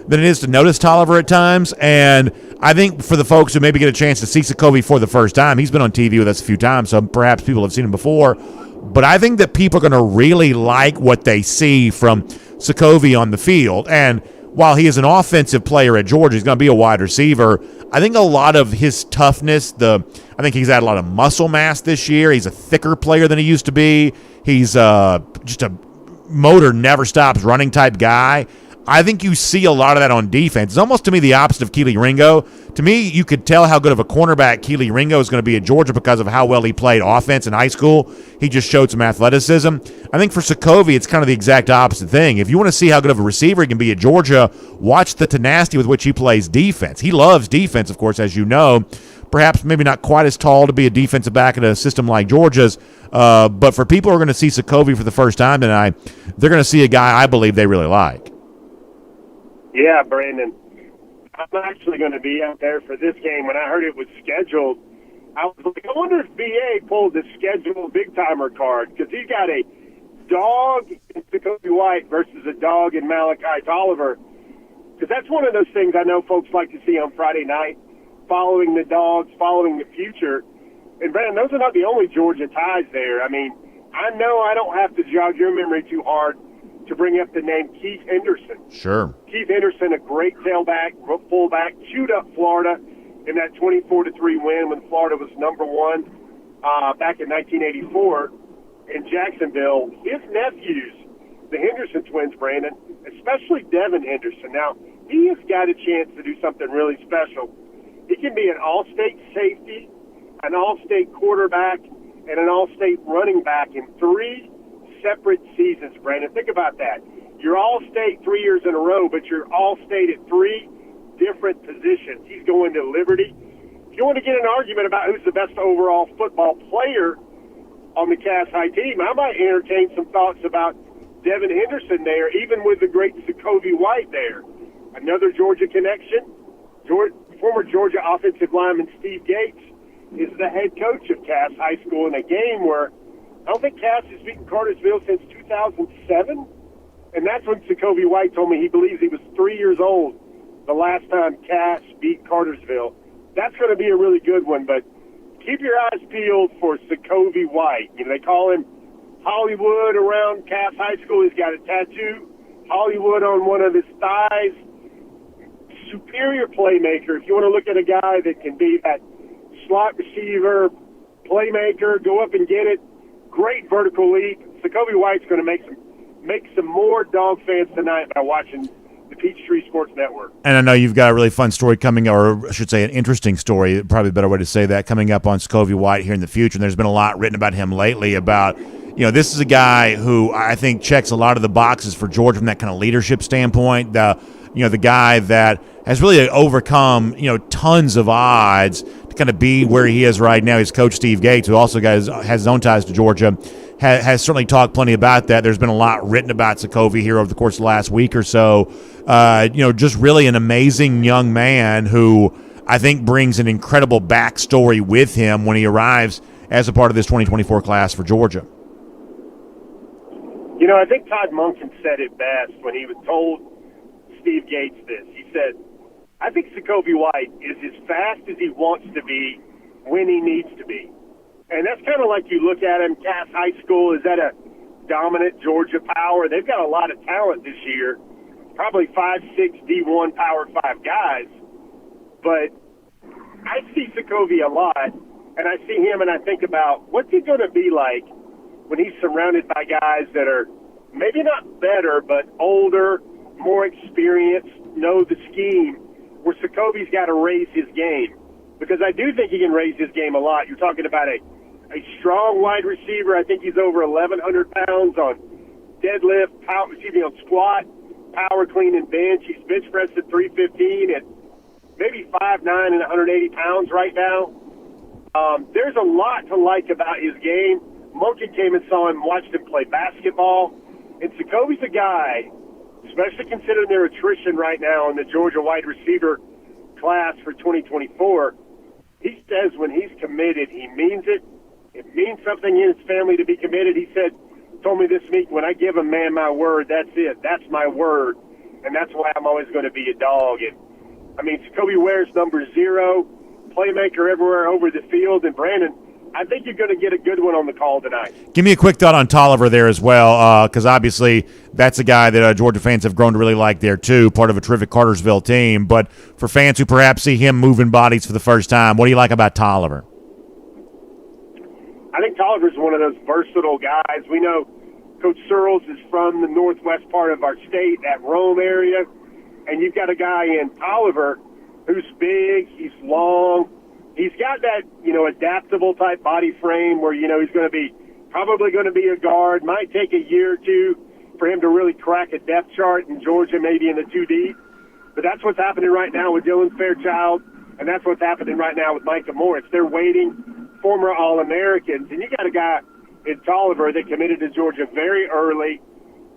than it is to notice Tolliver at times. And I think for the folks who maybe get a chance to see Sokovie for the first time, he's been on TV with us a few times, so perhaps people have seen him before. But I think that people are going to really like what they see from Sokovie on the field. And while he is an offensive player at Georgia, he's going to be a wide receiver. I think a lot of his toughness, I think he's had a lot of muscle mass this year. He's a thicker player than he used to be. He's just a motor never stops running type guy. I think you see a lot of that on defense. It's almost to me the opposite of Keely Ringo. To me, you could tell how good of a cornerback Keely Ringo is going to be at Georgia because of how well he played offense in high school. He just showed some athleticism. I think for Sokovie, it's kind of the exact opposite thing. If you want to see how good of a receiver he can be at Georgia, watch the tenacity with which he plays defense. He loves defense, of course, as you know. Perhaps maybe not quite as tall to be a defensive back in a system like Georgia's, but for people who are going to see Sokovie for the first time tonight, they're going to see a guy I believe they really like. Yeah, Brandon. I'm actually going to be out there for this game. When I heard it was scheduled, I was like, I wonder if BA pulled the scheduled big-timer card, because he's got a dog in Sokovie White versus a dog in Malachi Tolliver. Because that's one of those things I know folks like to see on Friday night, following the dogs, following the future. And, Brandon, those are not the only Georgia ties there. I mean, I know I don't have to jog your memory too hard to bring up the name Keith Henderson. Sure. Keith Henderson, a great tailback, fullback, chewed up Florida in that 24-3 win when Florida was number one back in 1984 in Jacksonville. His nephews, the Henderson twins, Brandon, especially Devin Henderson. Now, he has got a chance to do something really special. He can be an all-state safety, an all-state quarterback, and an all-state running back in 3 separate seasons, Brandon. Think about that. You're all-state 3 years in a row, but you're all-state at 3 different positions. He's going to Liberty. If you want to get an argument about who's the best overall football player on the Cass High team, I might entertain some thoughts about Devin Henderson there, even with the great Sokovie White there. Another Georgia connection. Former Georgia offensive lineman Steve Gates is the head coach of Cass High School in a game where I don't think Cass has beaten Cartersville since 2007, and that's when Sokovie White told me he believes he was 3 years old the last time Cass beat Cartersville. That's going to be a really good one, but keep your eyes peeled for Sokovie White. You know, they call him Hollywood around Cass High School. He's got a tattoo, Hollywood on one of his thighs. Superior playmaker. If you want to look at a guy that can be that slot receiver, playmaker, go up and get it, great vertical leap. Sokovie White's going to make some more dog fans tonight by watching the Peachtree Sports Network. And I know you've got a really fun story coming, or I should say an interesting story, probably a better way to say that, coming up on Sokovie White here in the future. And there's been a lot written about him lately about, you know, this is a guy who I think checks a lot of the boxes for Georgia from that kind of leadership standpoint. The guy that has really overcome, tons of odds to kind of be where he is right now. His coach, Steve Gates, who also has his own ties to Georgia, has certainly talked plenty about that. There's been a lot written about Sokovie here over the course of the last week or so. Just really an amazing young man who I think brings an incredible backstory with him when he arrives as a part of this 2024 class for Georgia. I think Todd Monken said it best when he was told Steve Gates this. He said, I think Sokovie White is as fast as he wants to be when he needs to be. And that's kind of like you look at him, Cass High School, is that a dominant Georgia power? They've got a lot of talent this year, probably 5'6", D1 Power 5 guys. But I see Sokovie a lot, and I see him and I think about what's he going to be like when he's surrounded by guys that are maybe not better, but older, more experienced, know the scheme, where Sokovie's got to raise his game. Because I do think he can raise his game a lot. You're talking about a a strong wide receiver. I think he's over 1,100 pounds on deadlift, on squat, power clean, and bench. He's bench pressed at 315 at maybe 5'9" and 180 pounds right now. There's a lot to like about his game. Monkey came and saw him, watched him play basketball. And Jacoby's a guy, especially considering their attrition right now in the Georgia wide receiver class for 2024. He says when he's committed, he means it. It means something in his family to be committed. He told me this week, when I give a man my word, that's it. That's my word. And that's why I'm always going to be a dog. And I mean, Jacoby Ware's number 0, playmaker everywhere over the field. And Brandon, I think you're going to get a good one on the call tonight. Give me a quick thought on Tolliver there as well, because obviously that's a guy that Georgia fans have grown to really like there too, part of a terrific Cartersville team. But for fans who perhaps see him moving bodies for the first time, what do you like about Tolliver? I think Tolliver's one of those versatile guys. We know Coach Searles is from the northwest part of our state, that Rome area, and you've got a guy in Tolliver who's big, he's long, he's got that, adaptable type body frame where, he's probably going to be a guard. Might take a year or two for him to really crack a depth chart in Georgia, maybe in the 2 deep. But that's what's happening right now with Dylan Fairchild, and that's what's happening right now with Micah Morris. They're waiting, former All-Americans, and you got a guy in Tolliver that committed to Georgia very early,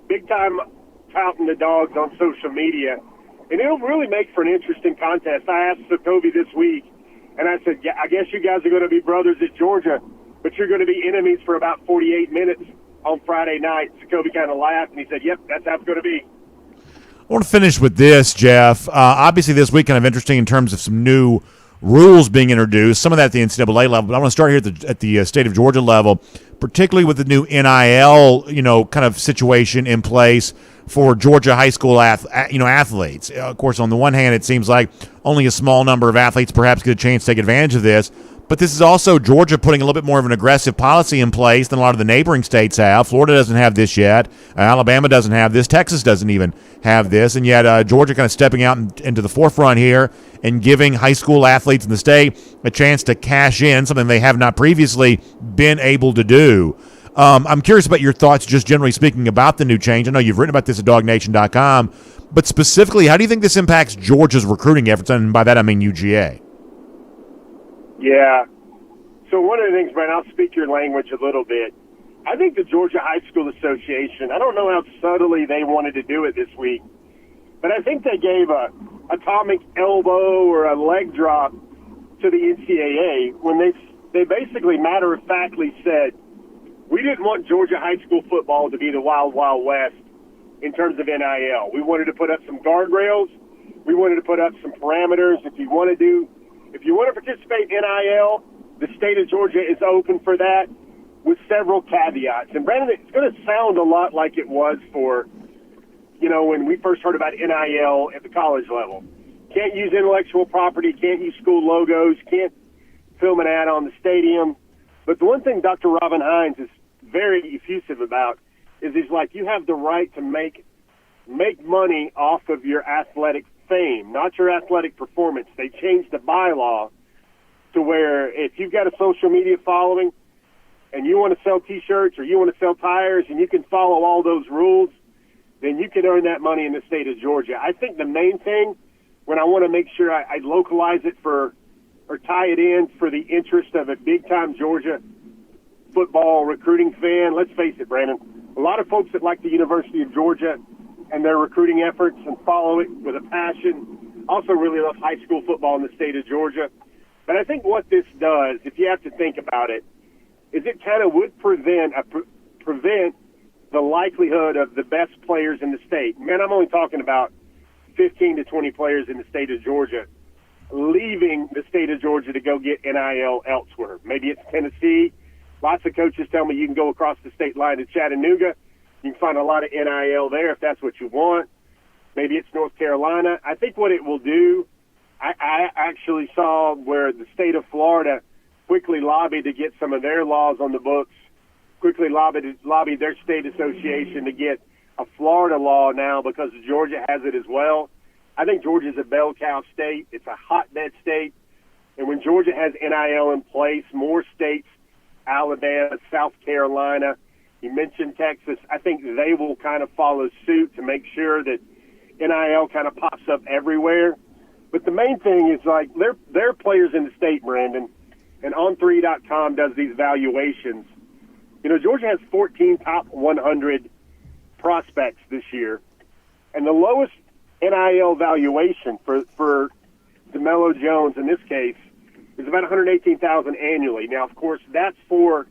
big time touting the Dogs on social media. And it'll really make for an interesting contest. I asked Jacoby this week, and I said, I guess you guys are going to be brothers at Georgia, but you're going to be enemies for about 48 minutes on Friday night. Jacoby kind of laughed, and he said, yep, that's how it's going to be. I want to finish with this, Jeff. Obviously, this week kind of interesting in terms of some new rules being introduced, some of that at the NCAA level, but I want to start here at the state of Georgia level, particularly with the new NIL, kind of situation in place for Georgia high school athletes. Of course, on the one hand, it seems like only a small number of athletes perhaps get a chance to take advantage of this. But this is also Georgia putting a little bit more of an aggressive policy in place than a lot of the neighboring states have. Florida doesn't have this yet. Alabama doesn't have this. Texas doesn't even have this. And yet Georgia kind of stepping out into the forefront here and giving high school athletes in the state a chance to cash in, something they have not previously been able to do. I'm curious about your thoughts, just generally speaking, about the new change. I know you've written about this at DawgNation.com, but specifically, how do you think this impacts Georgia's recruiting efforts? And by that, I mean UGA. Yeah. So one of the things, Brian, I'll speak your language a little bit. I think the Georgia High School Association, I don't know how subtly they wanted to do it this week, but I think they gave a atomic elbow or a leg drop to the NCAA when they basically matter-of-factly said, we didn't want Georgia high school football to be the wild, wild west in terms of NIL. We wanted to put up some guardrails. We wanted to put up some parameters. If you want to participate in NIL, the state of Georgia is open for that with several caveats. And Brandon, it's going to sound a lot like it was for, when we first heard about NIL at the college level. Can't use intellectual property, can't use school logos, can't film an ad on the stadium. But the one thing Dr. Robin Hines is very effusive about is he's like, you have the right to make money off of your athletic fame, not your athletic performance. They changed the bylaw to where if you've got a social media following and you want to sell T-shirts or you want to sell tires and you can follow all those rules, then you can earn that money in the state of Georgia. I think the main thing, when I want to make sure I localize it or tie it in for the interest of a big-time Georgia football recruiting fan, let's face it, Brandon, a lot of folks that like the University of Georgia and their recruiting efforts and follow it with a passion also really love high school football in the state of Georgia. But I think what this does, if you have to think about it, is it kind of would prevent the likelihood of the best players in the state. Man, I'm only talking about 15 to 20 players in the state of Georgia leaving the state of Georgia to go get NIL elsewhere. Maybe it's Tennessee. Lots of coaches tell me you can go across the state line to Chattanooga. You can find a lot of NIL there if that's what you want. Maybe it's North Carolina. I think what it will do, I actually saw where the state of Florida quickly lobbied to get some of their laws on the books, quickly lobbied their state association to get a Florida law now because Georgia has it as well. I think Georgia's a bell cow state. It's a hotbed state. And when Georgia has NIL in place, more states Alabama, South Carolina. You mentioned Texas. I think they will kind of follow suit to make sure that NIL kind of pops up everywhere. But the main thing is, like, they're players in the state, Brandon, and On3.com does these valuations. You know, Georgia has 14 top 100 prospects this year, and the lowest NIL valuation for DeMelo Jones in this case is about $118,000 annually. Now, of course, that's for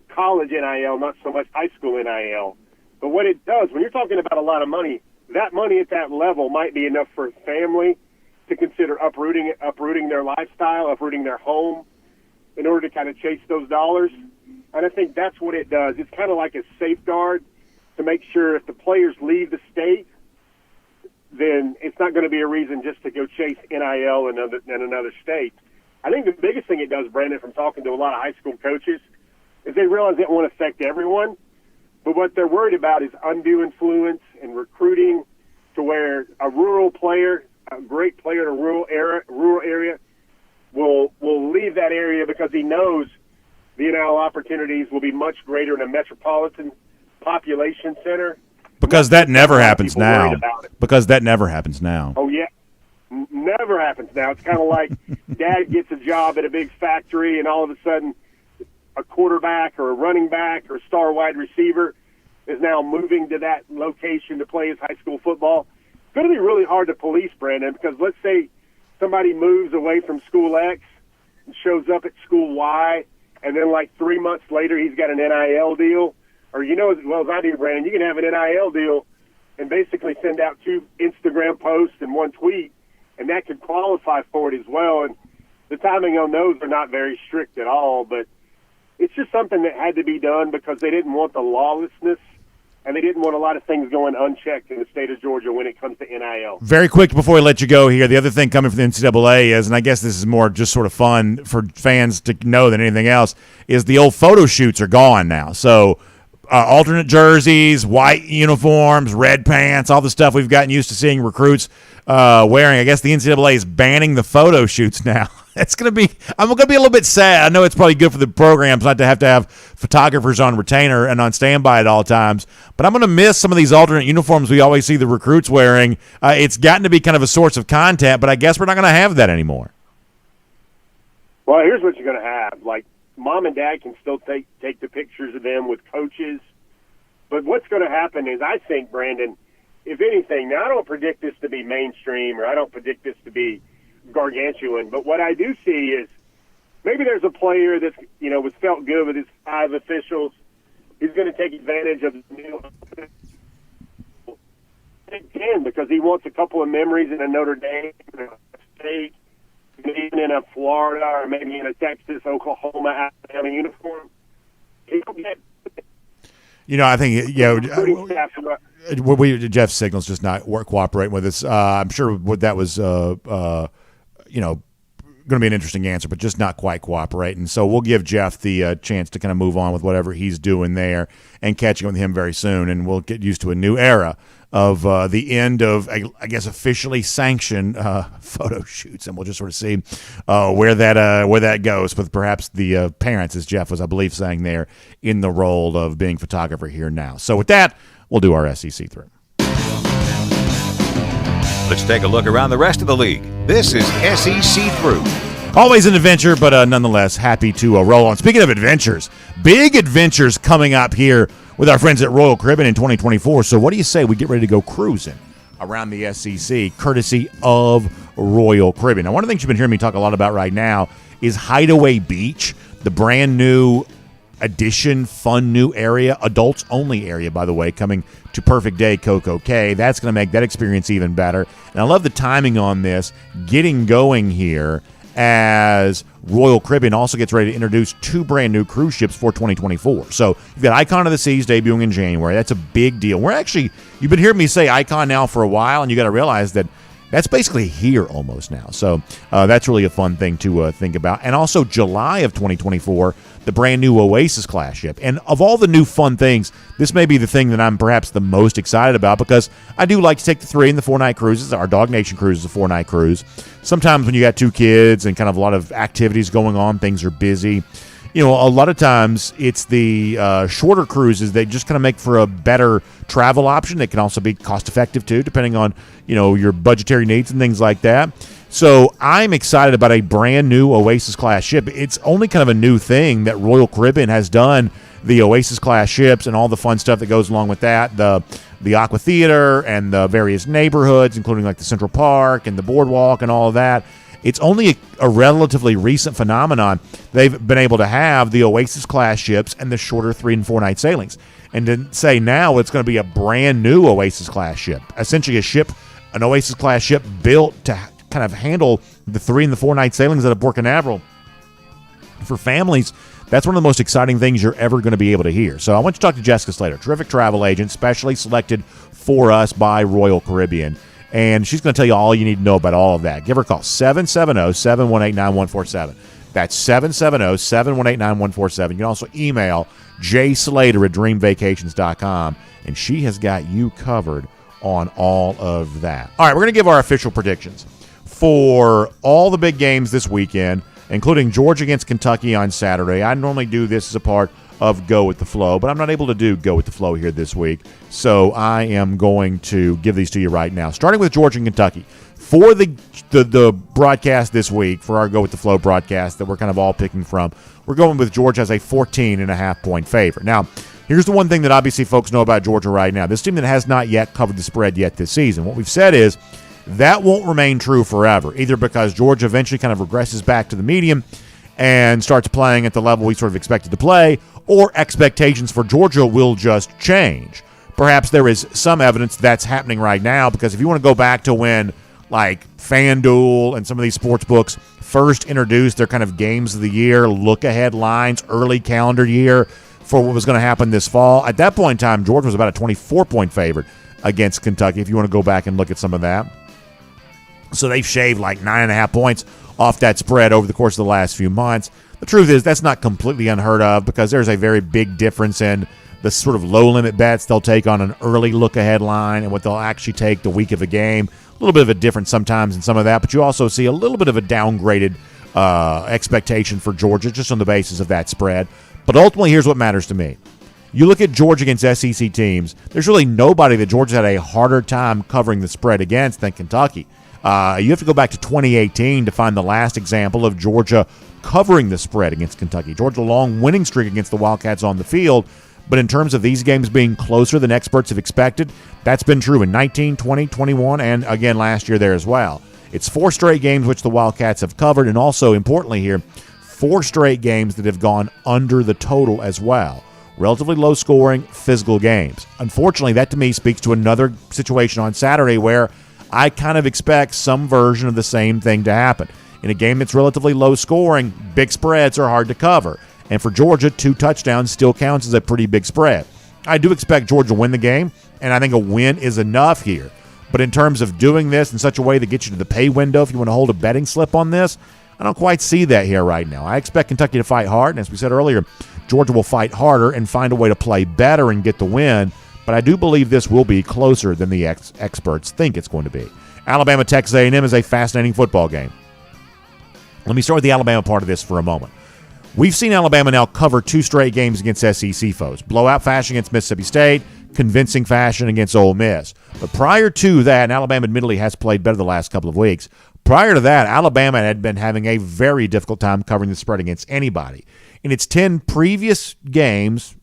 college NIL, not so much high school NIL. But what it does, when you're talking about a lot of money, that money at that level might be enough for a family to consider uprooting their lifestyle, uprooting their home in order to kind of chase those dollars. And I think that's what it does. It's kind of like a safeguard to make sure if the players leave the state, then it's not going to be a reason just to go chase NIL in another state. I think the biggest thing it does, Brandon, from talking to a lot of high school coaches, is they realize it won't affect everyone. But what they're worried about is undue influence and recruiting to where a rural player, a great player in a rural area, will leave that area because he knows the NIL opportunities will be much greater in a metropolitan population center. Because that never happens now. Because that never happens now. Oh, yeah. Never happens now. It's kind of like dad gets a job at a big factory, and all of a sudden a quarterback or a running back or a star wide receiver is now moving to that location to play his high school football. It's going to be really hard to police, Brandon, because let's say somebody moves away from school X and shows up at school Y, and then like 3 months later he's got an NIL deal. Or you know as well as I do, Brandon, you can have an NIL deal and basically send out 2 Instagram posts and 1 tweet, and that could qualify for it as well. And the timing on those are not very strict at all, but it's just something that had to be done because they didn't want the lawlessness and they didn't want a lot of things going unchecked in the state of Georgia when it comes to NIL. Very quick before we let you go here, the other thing coming from the NCAA is, and I guess this is more just sort of fun for fans to know than anything else, is the old photo shoots are gone now. So alternate jerseys, white uniforms, red pants, all the stuff we've gotten used to seeing recruits wearing. I guess the NCAA is banning the photo shoots now. I'm going to be a little bit sad. I know it's probably good for the programs not to have photographers on retainer and on standby at all times, but I'm going to miss some of these alternate uniforms we always see the recruits wearing. It's gotten to be kind of a source of content, but I guess we're not going to have that anymore. Well, here's what you're going to have. Like, mom and dad can still take the pictures of them with coaches, but what's going to happen is, I think, Brandon, if anything, now I don't predict this to be mainstream or I don't predict this to be gargantuan, but what I do see is maybe there's a player that's, was felt good with his 5 officials. He's going to take advantage of the new because he wants a couple of memories in a Notre Dame, a State, even in a Florida or maybe in a Texas, Oklahoma, Alabama uniform. He'll get. I think Jeff's signal's just not cooperating with us. I'm sure that was going to be an interesting answer, but just not quite cooperating. So we'll give Jeff the chance to kind of move on with whatever he's doing there and catching with him very soon, and we'll get used to a new era of the end of, I guess, officially sanctioned photo shoots, and we'll just sort of see where that goes with perhaps the parents, as Jeff was, I believe, saying there, in the role of being photographer here now. So with that, we'll do our SEC through. Let's take a look around the rest of the league. This is SEC Through. Always an adventure, but nonetheless happy to roll on. Speaking of adventures, big adventures coming up here with our friends at Royal Caribbean in 2024. So what do you say we get ready to go cruising around the SEC, courtesy of Royal Caribbean? Now, one of the things you've been hearing me talk a lot about right now is Hideaway Beach, the brand new addition, fun new area, adults only area, by the way, coming to Perfect Day Coco Cay. That's going to make that experience even better. And I love the timing on this, getting going here as Royal Caribbean also gets ready to introduce 2 brand new cruise ships for 2024. So you've got Icon of the Seas debuting in January. That's a big deal. You've been hearing me say Icon now for a while, and you got to realize that that's basically here almost now. So that's really a fun thing to think about. And also July of 2024, the brand new Oasis class ship. And of all the new fun things, this may be the thing that I'm perhaps the most excited about, because I do like to take the 3 and the 4-night cruises. Our DawgNation cruise is a 4-night cruise. Sometimes when you got 2 kids and kind of a lot of activities going on, things are busy. A lot of times it's the shorter cruises that just kind of make for a better travel option. They can also be cost effective too, depending on, your budgetary needs and things like that. So I'm excited about a brand new Oasis class ship. It's only kind of a new thing that Royal Caribbean has done, the Oasis class ships and all the fun stuff that goes along with that. The Aqua Theater and the various neighborhoods, including like the Central Park and the Boardwalk and all of that. It's only a relatively recent phenomenon. They've been able to have the Oasis-class ships and the shorter 3- and 4-night sailings. And to say now it's going to be a brand new Oasis-class ship, essentially an Oasis-class ship built to kind of handle the 3- and the 4-night sailings out of Port Canaveral. For families, that's one of the most exciting things you're ever going to be able to hear. So I want you to talk to Jessica Slater, terrific travel agent, specially selected for us by Royal Caribbean. And she's going to tell you all you need to know about all of that. Give her a call, 770-718-9147. That's 770-718-9147. You can also email jslater@dreamvacations.com, and she has got you covered on all of that. All right, we're going to give our official predictions for all the big games this weekend, including Georgia against Kentucky on Saturday. I normally do this as a part of Go With The Flow, but I'm not able to do Go With The Flow here this week, so I am going to give these to you right now. Starting with Georgia and Kentucky. For the broadcast this week, for our Go With The Flow broadcast that we're kind of all picking from, we're going with Georgia as a 14.5-point favorite. Now, here's the one thing that obviously folks know about Georgia right now. This team that has not yet covered the spread yet this season. What we've said is that won't remain true forever, either because Georgia eventually kind of regresses back to the medium and starts playing at the level we sort of expected to play, or expectations for Georgia will just change. Perhaps there is some evidence that's happening right now, because if you want to go back to when like FanDuel and some of these sports books first introduced their kind of games of the year, look-ahead lines, early calendar year for what was going to happen this fall, at that point in time, Georgia was about a 24-point favorite against Kentucky, if you want to go back and look at some of that. So they've shaved like 9.5 points off that spread over the course of the last few months. The truth is that's not completely unheard of, because there's a very big difference in the sort of low-limit bets they'll take on an early look-ahead line and what they'll actually take the week of a game. A little bit of a difference sometimes in some of that, but you also see a little bit of a downgraded expectation for Georgia just on the basis of that spread. But ultimately, here's what matters to me. You look at Georgia against SEC teams, there's really nobody that Georgia's had a harder time covering the spread against than Kentucky. You have to go back to 2018 to find the last example of Georgia covering the spread against Kentucky. Georgia, a long winning streak against the Wildcats on the field, but in terms of these games being closer than experts have expected, that's been true in 19, 20, 21, and again last year there as well. It's 4 straight games which the Wildcats have covered, and also, importantly here, 4 straight games that have gone under the total as well. Relatively low-scoring, physical games. Unfortunately, that to me speaks to another situation on Saturday where I kind of expect some version of the same thing to happen. In a game that's relatively low-scoring, big spreads are hard to cover. And for Georgia, 2 touchdowns still counts as a pretty big spread. I do expect Georgia to win the game, and I think a win is enough here. But in terms of doing this in such a way that gets you to the pay window, if you want to hold a betting slip on this, I don't quite see that here right now. I expect Kentucky to fight hard, and as we said earlier, Georgia will fight harder and find a way to play better and get the win. But I do believe this will be closer than the experts think it's going to be. Alabama Texas A&M is a fascinating football game. Let me start with the Alabama part of this for a moment. We've seen Alabama now cover 2 straight games against SEC foes. Blowout fashion against Mississippi State, convincing fashion against Ole Miss. But prior to that, and Alabama admittedly has played better the last couple of weeks, prior to that, Alabama had been having a very difficult time covering the spread against anybody. In its 10 previous games,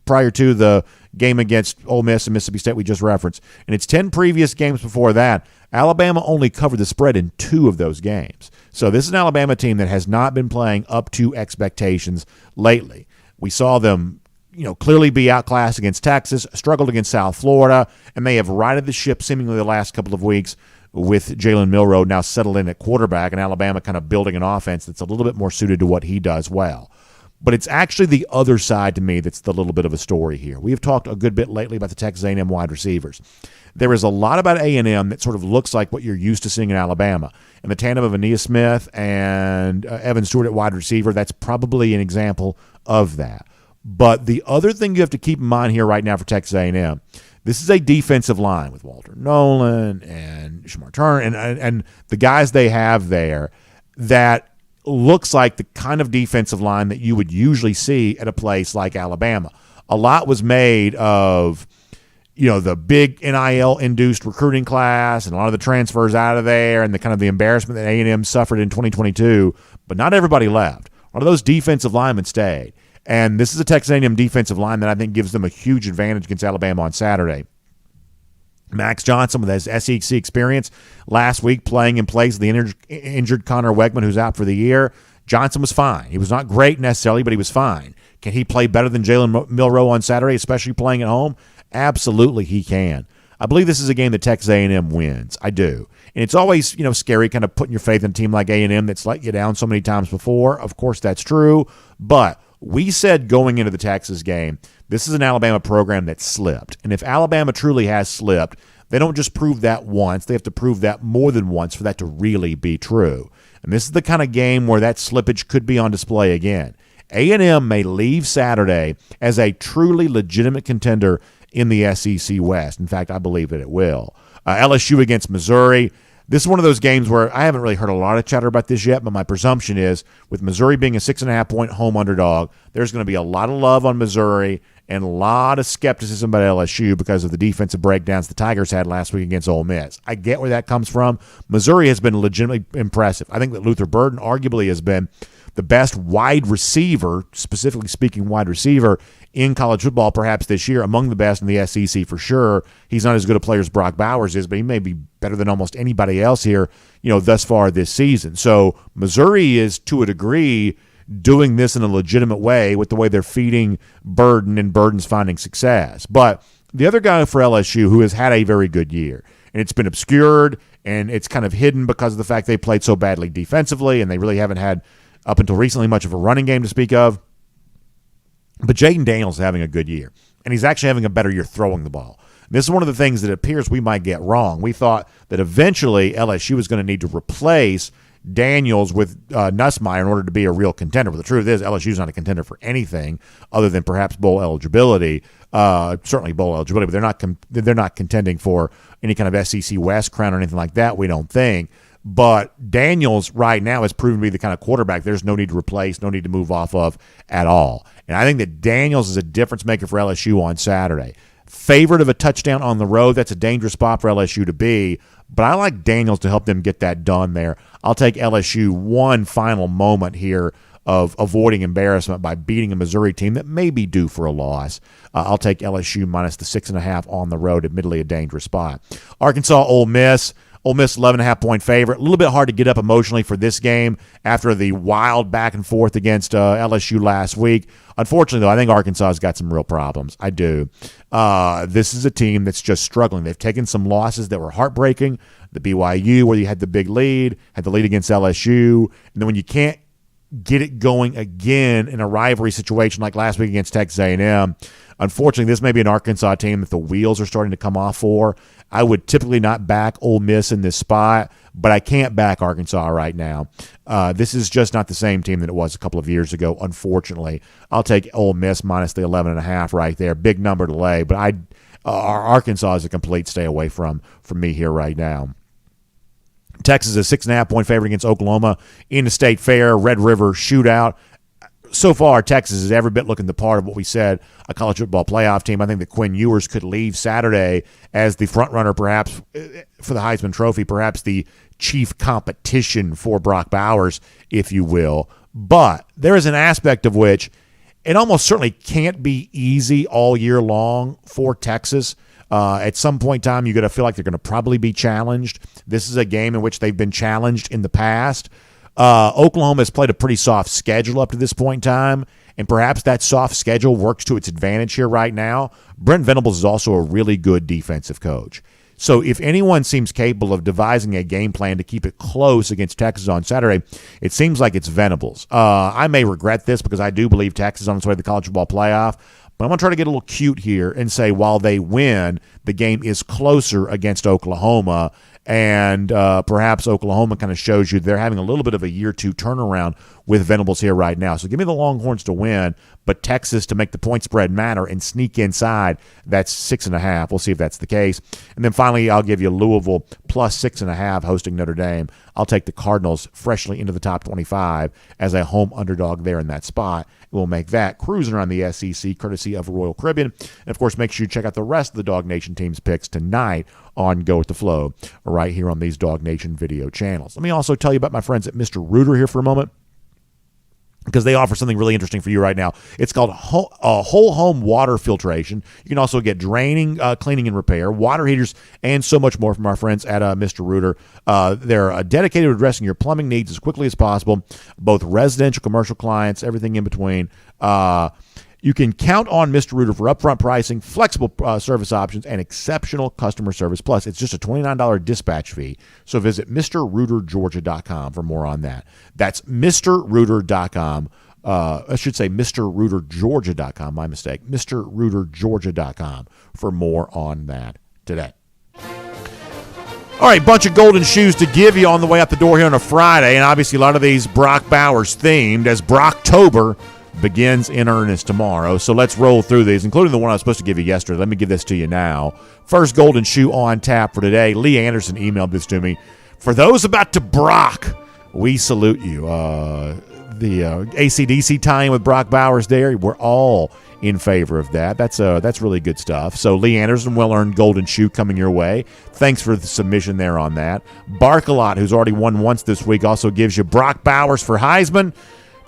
prior to the game against Ole Miss and Mississippi State we just referenced, in its 10 previous games before that, Alabama only covered the spread in 2 of those games. So this is an Alabama team that has not been playing up to expectations lately. We saw them, clearly be outclassed against Texas, struggled against South Florida, and they have righted the ship seemingly the last couple of weeks with Jalen Milroe now settled in at quarterback, and Alabama kind of building an offense that's a little bit more suited to what he does well. But it's actually the other side to me that's the little bit of a story here. We have talked a good bit lately about the Texas A&M wide receivers. There is a lot about A&M that sort of looks like what you're used to seeing in Alabama. And the tandem of Ainias Smith and Evan Stewart at wide receiver, that's probably an example of that. But the other thing you have to keep in mind here right now for Texas A&M, this is a defensive line with Walter Nolan and Shamar Turner and the guys they have there that looks like the kind of defensive line that you would usually see at a place like Alabama. A lot was made of, the big NIL-induced recruiting class and a lot of the transfers out of there and the kind of the embarrassment that A&M suffered in 2022. But not everybody left. A lot of those defensive linemen stayed. And this is a Texas A&M defensive line that I think gives them a huge advantage against Alabama on Saturday. Max Johnson with his SEC experience last week playing in place of the injured Connor Wegman, who's out for the year. Johnson was fine. He was not great necessarily, but he was fine. Can he play better than Jalen Milroe on Saturday, especially playing at home? Absolutely he can. I believe this is a game that Texas A&M wins. I do. And it's always, scary kind of putting your faith in a team like A&M that's let you down so many times before. Of course, that's true. But we said going into the Texas game, this is an Alabama program that slipped. And if Alabama truly has slipped, they don't just prove that once. They have to prove that more than once for that to really be true. And this is the kind of game where that slippage could be on display again. A&M may leave Saturday as a truly legitimate contender in the SEC West. In fact, I believe that it will. LSU against Missouri. This is one of those games where I haven't really heard a lot of chatter about this yet, but my presumption is with Missouri being a 6.5-point home underdog, there's going to be a lot of love on Missouri and a lot of skepticism about LSU because of the defensive breakdowns the Tigers had last week against Ole Miss. I get where that comes from. Missouri has been legitimately impressive. I think that Luther Burden arguably has been the best wide receiver, specifically speaking wide receiver, in college football perhaps this year, among the best in the SEC for sure. He's not as good a player as Brock Bowers is, but he may be better than almost anybody else here, thus far this season. So Missouri is, to a degree, doing this in a legitimate way with the way they're feeding Burden and Burden's finding success. But the other guy for LSU who has had a very good year, and it's been obscured and it's kind of hidden because of the fact they played so badly defensively and they really haven't had, up until recently, much of a running game to speak of. But Jaden Daniels is having a good year, and he's actually having a better year throwing the ball. This is one of the things that it appears we might get wrong. We thought that eventually LSU was going to need to replace Daniels with Nussmeier in order to be a real contender. But the truth is LSU's not a contender for anything other than perhaps bowl eligibility. Certainly bowl eligibility, but they're not contending for any kind of SEC West crown or anything like that, we don't think. But Daniels right now has proven to be the kind of quarterback there's no need to replace, no need to move off of at all. And I think that Daniels is a difference maker for LSU on Saturday. Favorite of a touchdown on the road, that's a dangerous spot for LSU to be. But I like Daniels to help them get that done there. I'll take LSU one final moment here of avoiding embarrassment by beating a Missouri team that may be due for a loss. I'll take LSU minus the 6.5 on the road, admittedly a dangerous spot. Arkansas, Ole Miss. Ole Miss 11.5-point favorite. A little bit hard to get up emotionally for this game after the wild back and forth against LSU last week. Unfortunately, though, I think Arkansas has got some real problems. I do. This is a team that's just struggling. They've taken some losses that were heartbreaking. The BYU, where you had the big lead, had the lead against LSU. And then when you can't get it going again in a rivalry situation like last week against Texas A&M, unfortunately, this may be an Arkansas team that the wheels are starting to come off for. I would typically not back Ole Miss in this spot, but I can't back Arkansas right now. This is just not the same team that it was a couple of years ago, unfortunately. I'll take Ole Miss minus the 11.5 right there. Big number to lay, but Arkansas is a complete stay away from me here right now. Texas is a 6.5-point favorite against Oklahoma in the State Fair, Red River shootout. So far, Texas is every bit looking the part of what we said, a college football playoff team. I think that Quinn Ewers could leave Saturday as the front runner perhaps for the Heisman Trophy, perhaps the chief competition for Brock Bowers, if you will. But there is an aspect of which it almost certainly can't be easy all year long for Texas. At some point in time, you're going to feel like they're going to probably be challenged. This is a game in which they've been challenged in the past. Oklahoma has played a pretty soft schedule up to this point in time, and perhaps that soft schedule works to its advantage here right now. Brent Venables is also a really good defensive coach. So if anyone seems capable of devising a game plan to keep it close against Texas on Saturday, it seems like it's Venables. I may regret this because I do believe Texas is on its way to the college football playoff, but I'm going to try to get a little cute here and say while they win, the game is closer against Oklahoma, And perhaps Oklahoma kind of shows you they're having a little bit of a year two turnaround with Venables here right now. So give me the Longhorns to win, but Texas to make the point spread matter and sneak inside. That's 6.5. We'll see if that's the case. And then finally, I'll give you Louisville plus 6.5 hosting Notre Dame. I'll take the Cardinals freshly into the top 25 as a home underdog there in that spot. We'll make that cruising around the SEC courtesy of Royal Caribbean. And, of course, make sure you check out the rest of the Dog Nation team's picks tonight on Go With The Flow right here on these Dog Nation video channels. Let me also tell you about my friends at Mr. Rooter here for a moment, because they offer something really interesting for you right now. It's called whole home water filtration. You can also get draining, cleaning, and repair, water heaters, and so much more from our friends at Mr. Rooter. They're dedicated to addressing your plumbing needs as quickly as possible, both residential, commercial clients, everything in between. You can count on Mr. Rooter for upfront pricing, flexible service options, and exceptional customer service. Plus, it's just a $29 dispatch fee. So visit MrRooterGeorgia.com for more on that. That's MrRooter.com. I should say MrRooterGeorgia.com. My mistake. MrRooterGeorgia.com for more on that today. All right, bunch of golden shoes to give you on the way out the door here on a Friday. And obviously a lot of these Brock Bowers themed, as Brocktober begins in earnest tomorrow. So let's roll through these, including the one I was supposed to give you yesterday. Let me give this to you now. First golden shoe on tap for today. Lee Anderson emailed this to me. For those about to Brock, we salute you. The AC/DC tie-in with Brock Bowers there, we're all in favor of that. That's really good stuff. So Lee Anderson, well-earned golden shoe coming your way. Thanks for the submission there on that. Barkalot, who's already won once this week, also gives you Brock Bowers for Heisman.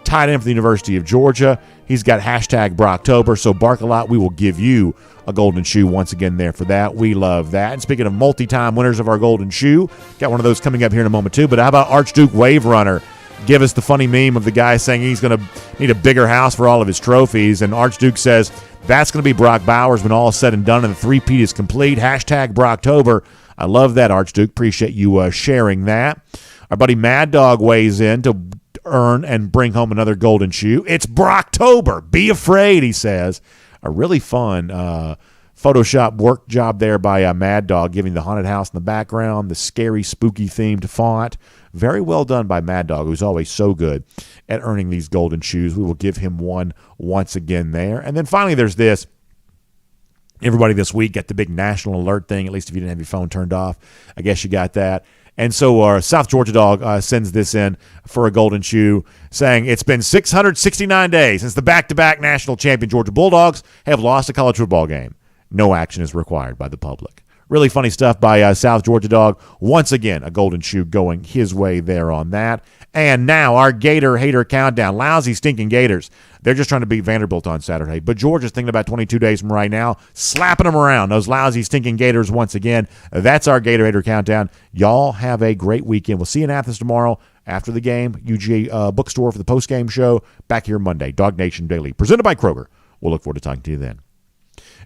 Tight end for the University of Georgia. He's got hashtag Brocktober. So Barkalot, we will give you a golden shoe once again there for that. We love that. And speaking of multi-time winners of our golden shoe, got one of those coming up here in a moment too. But how about Archduke Wave Runner? Give us the funny meme of the guy saying he's going to need a bigger house for all of his trophies. And Archduke says that's going to be Brock Bowers when all is said and done and the three-peat is complete. Hashtag Brocktober. I love that, Archduke. Appreciate you sharing that. Our buddy Mad Dog weighs in to earn and bring home another golden shoe. It's Brocktober. Be afraid, he says. A really fun Photoshop work job there by Mad Dog, giving the haunted house in the background, the scary, spooky themed font. Very well done by Mad Dog, who's always so good at earning these golden shoes. We will give him one once again there. And then finally, there's this. Everybody this week got the big national alert thing, at least if you didn't have your phone turned off. I guess you got that. And so our South Georgia Dog sends this in for a golden shoe, saying it's been 669 days since the back-to-back national champion Georgia Bulldogs have lost a college football game. No action is required by the public. Really funny stuff by South Georgia Dog. Once again, a golden shoe going his way there on that. And now our Gator Hater Countdown. Lousy, stinking Gators. They're just trying to beat Vanderbilt on Saturday. But Georgia's thinking about 22 days from right now, slapping them around. Those lousy, stinking Gators once again. That's our Gator Hater Countdown. Y'all have a great weekend. We'll see you in Athens tomorrow after the game. UGA bookstore for the postgame show. Back here Monday. DawgNation Daily. Presented by Kroger. We'll look forward to talking to you then.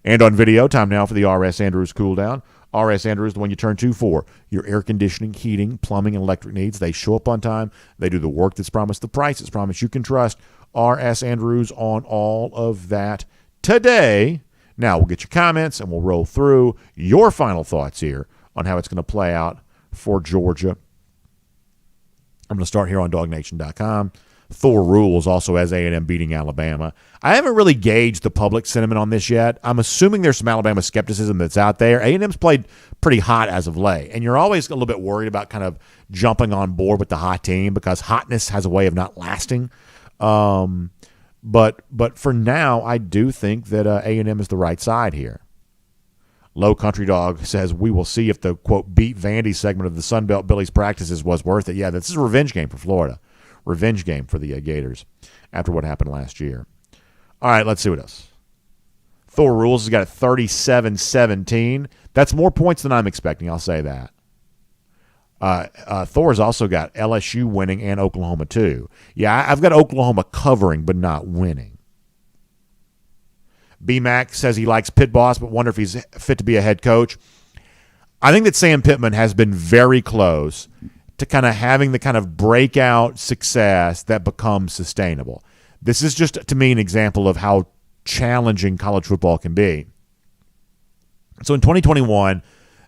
And on video, time now for the R.S. Andrews Cool Down. R.S. Andrews, the one you turn to for your air conditioning, heating, plumbing, and electric needs. They show up on time. They do the work that's promised, the price that's promised. You can trust R.S. Andrews on all of that today. Now, we'll get your comments, and we'll roll through your final thoughts here on how it's going to play out for Georgia. I'm going to start here on DawgNation.com. Thor rules also has A&M beating Alabama. I haven't really gauged the public sentiment on this yet. I'm assuming there's some Alabama skepticism that's out there. A&M's played pretty hot as of late, and you're always a little bit worried about kind of jumping on board with the hot team because hotness has a way of not lasting. But for now, I do think that A&M is the right side here. Low Country Dog says, we will see if the, quote, beat Vandy segment of the Sunbelt Billy's practices was worth it. Yeah, this is a revenge game for Florida. Revenge game for the Gators after what happened last year. All right, let's see what else. Thor Rules has got it 37-17. That's more points than I'm expecting, I'll say that. Thor's also got LSU winning and Oklahoma too. Yeah, I've got Oklahoma covering but not winning. B-Mac says he likes Pitt Boss but wonder if he's fit to be a head coach. I think that Sam Pittman has been very close to kind of having the kind of breakout success that becomes sustainable. This is just, to me, an example of how challenging college football can be. So in 2021,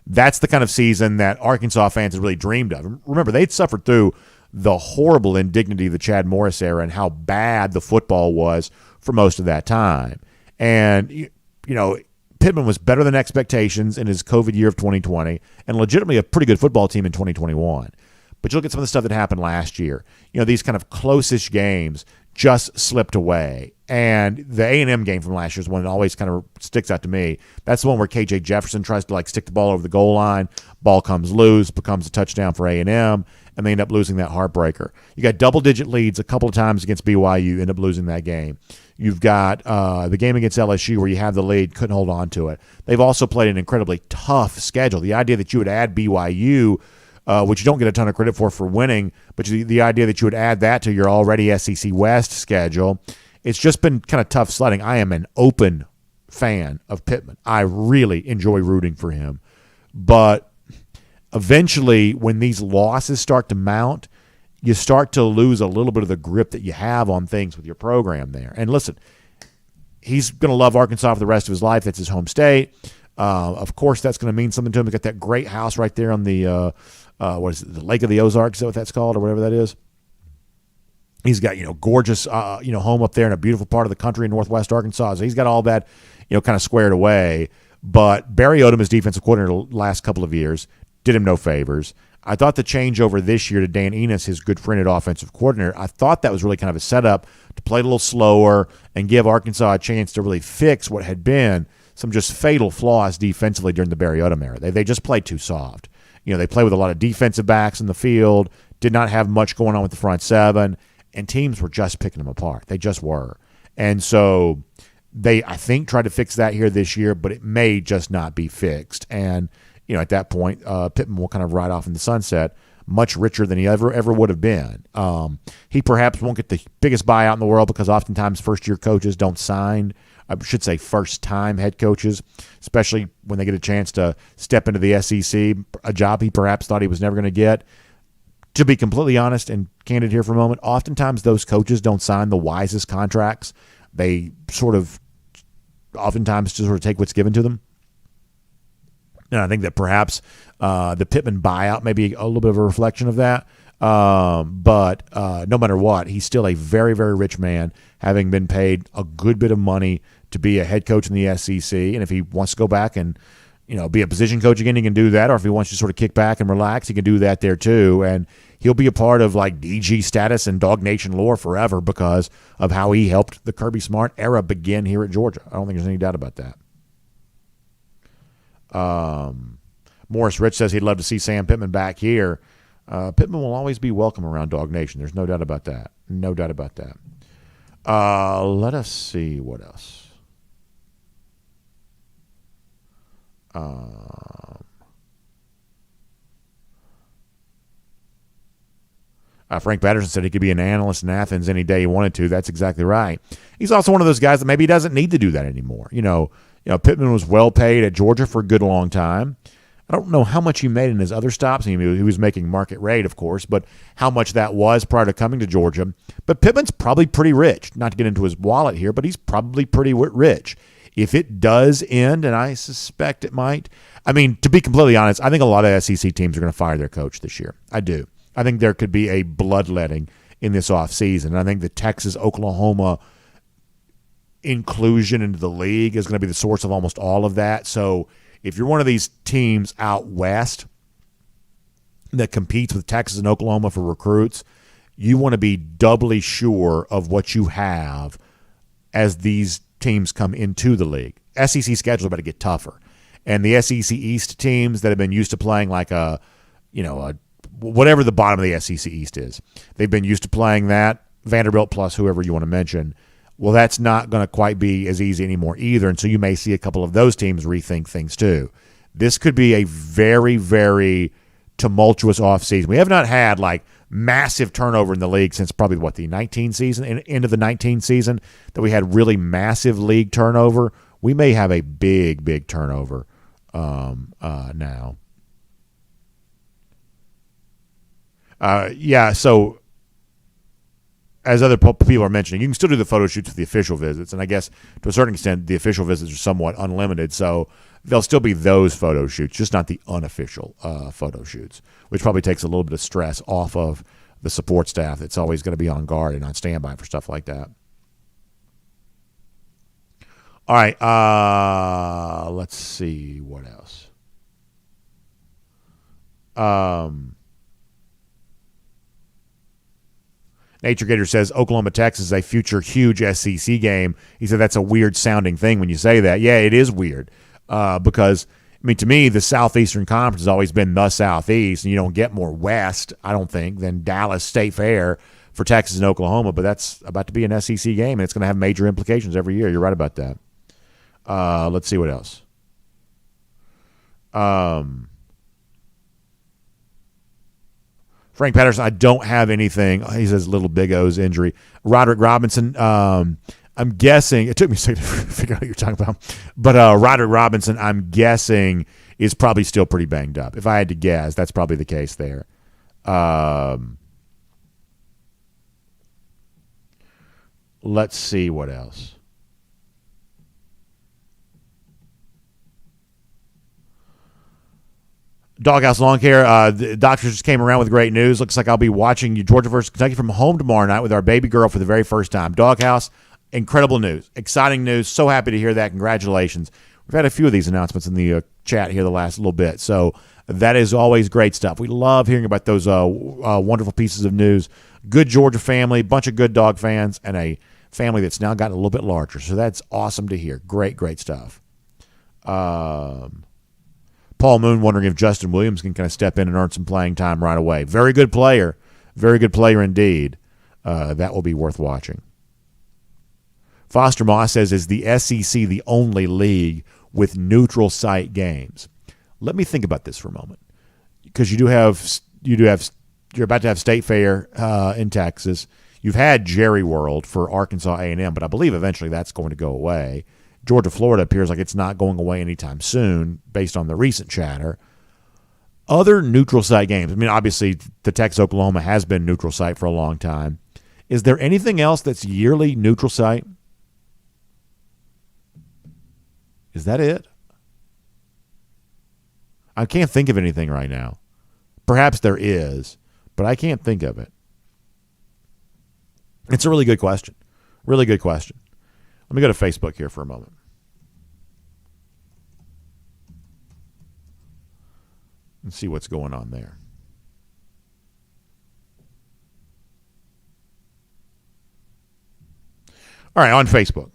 That's the kind of season that Arkansas fans had really dreamed of. Remember, they'd suffered through the horrible indignity of the Chad Morris era and how bad the football was for most of that time. And, Pittman was better than expectations in his COVID year of 2020 and legitimately a pretty good football team in 2021. But you look at some of the stuff that happened last year. These kind of close-ish games just slipped away. And the A&M game from last year is one that always kind of sticks out to me. That's the one where KJ Jefferson tries to stick the ball over the goal line. Ball comes loose, becomes a touchdown for A&M, and they end up losing that heartbreaker. You got double-digit leads a couple of times against BYU, end up losing that game. You've got the game against LSU where you have the lead, couldn't hold on to it. They've also played an incredibly tough schedule. The idea that you would add BYU, which you don't get a ton of credit for winning, but the idea that you would add that to your already SEC West schedule, it's just been kind of tough sledding. I am an open fan of Pittman. I really enjoy rooting for him. But eventually, when these losses start to mount, you start to lose a little bit of the grip that you have on things with your program there. And listen, he's going to love Arkansas for the rest of his life. That's his home state. Of course, that's going to mean something to him. He's got that great house right there on the the Lake of the Ozarks, is that what that's called, or whatever that is? He's got, gorgeous, home up there in a beautiful part of the country in northwest Arkansas. So he's got all that, kind of squared away. But Barry Odom, his defensive coordinator the last couple of years, did him no favors. I thought the changeover this year to Dan Enos, his good friend at offensive coordinator, I thought that was really kind of a setup to play a little slower and give Arkansas a chance to really fix what had been some just fatal flaws defensively during the Barry Odom era. They just played too soft. They play with a lot of defensive backs in the field, did not have much going on with the front seven, and teams were just picking them apart. They just were. And so they, I think, tried to fix that here this year, but it may just not be fixed. And, at that point, Pittman will kind of ride off in the sunset, much richer than he ever would have been. He perhaps won't get the biggest buyout in the world because oftentimes first-year coaches don't sign, I should say first-time head coaches, especially when they get a chance to step into the SEC, a job he perhaps thought he was never going to get. To be completely honest and candid here for a moment, oftentimes those coaches don't sign the wisest contracts. They oftentimes just sort of take what's given to them. And I think that perhaps the Pittman buyout may be a little bit of a reflection of that. But no matter what, he's still a very, very rich man, having been paid a good bit of money to be a head coach in the SEC. And if he wants to go back and be a position coach again, he can do that. Or if he wants to sort of kick back and relax, he can do that there too. And he'll be a part of DG status and DawgNation lore forever because of how he helped the Kirby Smart era begin here at Georgia. I don't think there's any doubt about that. Morris Rich says he'd love to see Sam Pittman back here. Pittman will always be welcome around DawgNation. There's no doubt about that. No doubt about that. Let us see what else. Frank Patterson said he could be an analyst in Athens any day he wanted to. That's exactly right. He's also one of those guys that maybe doesn't need to do that anymore. Pittman was well paid at Georgia for a good long time. I don't know how much he made in his other stops. He was making market rate, of course, but how much that was prior to coming to Georgia. But Pittman's probably pretty rich. Not to get into his wallet here, but he's probably pretty rich. If it does end, and I suspect it might, to be completely honest, I think a lot of SEC teams are going to fire their coach this year. I do. I think there could be a bloodletting in this offseason. And I think the Texas-Oklahoma inclusion into the league is going to be the source of almost all of that. So if you're one of these teams out west that competes with Texas and Oklahoma for recruits, you want to be doubly sure of what you have as these teams come into the league. SEC schedule is about to get tougher. And the SEC East teams that have been used to playing whatever the bottom of the SEC East is, they've been used to playing that, Vanderbilt plus whoever you want to mention. Well, that's not going to quite be as easy anymore either, and so you may see a couple of those teams rethink things too. This could be a very, very tumultuous offseason. We have not had massive turnover in the league since probably the 19 season, end of the 19 season, that we had really massive league turnover. We may have a big, big turnover now. So as other people are mentioning, you can still do the photo shoots with the official visits, and I guess to a certain extent, the official visits are somewhat unlimited, so there'll still be those photo shoots, just not the unofficial photo shoots, which probably takes a little bit of stress off of the support staff that's always going to be on guard and on standby for stuff like that. All right, let's see what else. Nature Gator says Oklahoma, Texas is a future huge SEC game. He said that's a weird sounding thing when you say that. Yeah, it is weird because, I mean, to me, the Southeastern Conference has always been the Southeast, and you don't get more West, I don't think, than Dallas State Fair for Texas and Oklahoma, but that's about to be an SEC game, and it's going to have major implications every year. You're right about that. Let's see what else. Frank Patterson, I don't have anything. He says Little Big O's injury. Roderick Robinson, I'm guessing, it took me a second to figure out what you're talking about, but Roderick Robinson, I'm guessing, is probably still pretty banged up. If I had to guess, that's probably the case there. Let's see what else. Doghouse Lawn Care, the doctors just came around with great news. Looks like I'll be watching Georgia versus Kentucky from home tomorrow night with our baby girl for the very first time. Doghouse, incredible news, exciting news. So happy to hear that. Congratulations. We've had a few of these announcements in the chat here the last little bit, so that is always great stuff. We love hearing about those wonderful pieces of news. Good Georgia family, bunch of good dog fans, and a family that's now gotten a little bit larger. So that's awesome to hear. Great, great stuff. Paul Moon wondering if Justin Williams can kind of step in and earn some playing time right away. Very good player indeed. That will be worth watching. Foster Moss says, is the SEC the only league with neutral site games? Let me think about this for a moment, because you're about to have State Fair in Texas. You've had Jerry World for Arkansas A&M, but I believe eventually that's going to go away. Georgia, Florida appears like it's not going away anytime soon based on the recent chatter. Other neutral site games. I mean, obviously, the Texas-Oklahoma has been neutral site for a long time. Is there anything else that's yearly neutral site? Is that it? I can't think of anything right now. Perhaps there is, but I can't think of it. It's a really good question. Really good question. Let me go to Facebook here for a moment. And see what's going on there. All right, on Facebook.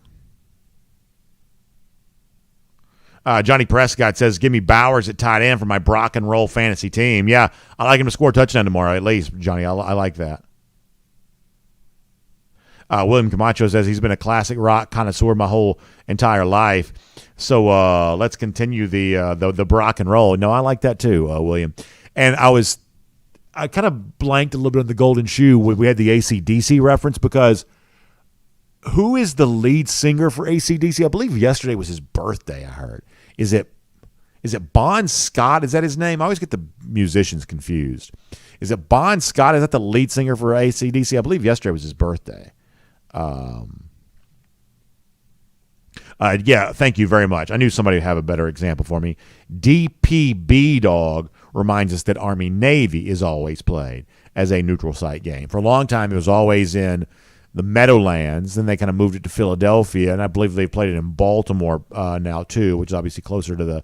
Johnny Prescott says, give me Bowers at tight end for my Brock and Roll fantasy team. Yeah, I like him to score a touchdown tomorrow at least, Johnny. I like that. William Camacho says he's been a classic rock connoisseur my whole entire life. So let's continue the Brock and Roll. No, I like that too, William. And I kind of blanked a little bit on the Golden Shoe when we had the AC/DC reference, because who is the lead singer for AC/DC? I believe yesterday was his birthday, I heard. Is it Bon Scott? Is that his name? I always get the musicians confused. Is it Bon Scott? Is that the lead singer for AC/DC? I believe yesterday was his birthday. Yeah, thank you very much. I knew somebody would have a better example for me. DPB Dog reminds us that Army-Navy is always played as a neutral site game. For a long time, it was always in the Meadowlands. Then they kind of moved it to Philadelphia, and I believe they played it in Baltimore now too, which is obviously closer to the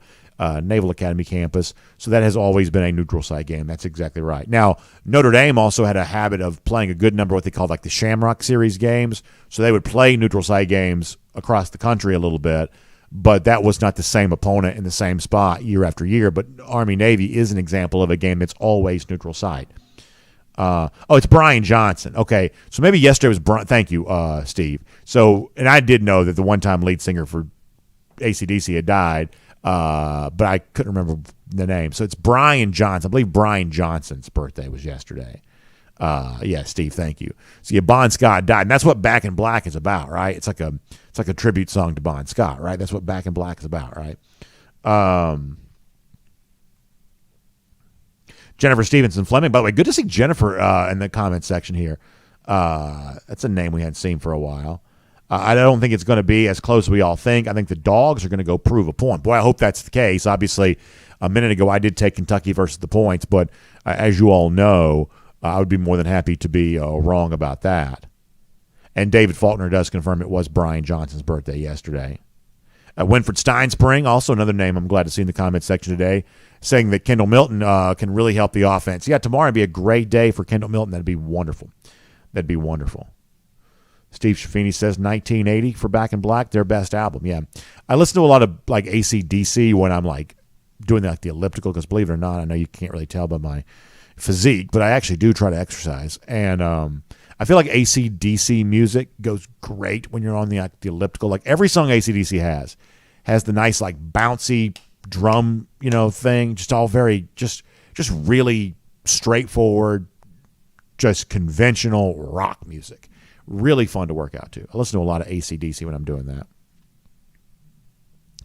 Naval Academy campus. So that has always been a neutral site game. That's exactly right. Now, Notre Dame also had a habit of playing a good number of what they called like the Shamrock Series games. So they would play neutral site games across the country a little bit, but that was not the same opponent in the same spot year after year. But Army-Navy is an example of a game that's always neutral site. It's Brian Johnson. Okay, so maybe yesterday was Brian. Thank you, Steve. So, and I did know that the one-time lead singer for AC/DC had died, but I couldn't remember the name. So it's Brian Johnson. I believe Brian Johnson's birthday was yesterday. Yeah, Steve, thank you. So yeah, Bon Scott died, and that's what Back in Black is about, right? It's like a tribute song to Bon Scott, right? That's what Back in Black is about, right? Jennifer Stevenson Fleming, by the way, good to see Jennifer in the comments section here. That's a name we hadn't seen for a while. I don't think it's going to be as close as we all think. I think the Dogs are going to go prove a point. Boy, I hope that's the case. Obviously, a minute ago I did take Kentucky versus the points, but as you all know, I would be more than happy to be wrong about that. And David Faulkner does confirm it was Brian Johnson's birthday yesterday. Winfred Steinspring, also another name I'm glad to see in the comments section today, saying that Kendall Milton can really help the offense. Yeah, tomorrow would be a great day for Kendall Milton. That'd be wonderful. That'd be wonderful. Steve Shaffini says 1980 for Back in Black, their best album. Yeah, I listen to a lot of like AC/DC when I'm like doing like the elliptical, because believe it or not, I know you can't really tell by my physique, but I actually do try to exercise. And I feel like AC/DC music goes great when you're on the elliptical. Like every song AC/DC has the nice like bouncy drum, thing. Just all very just really straightforward, just conventional rock music. Really fun to work out to. I listen to a lot of AC/DC when I'm doing that.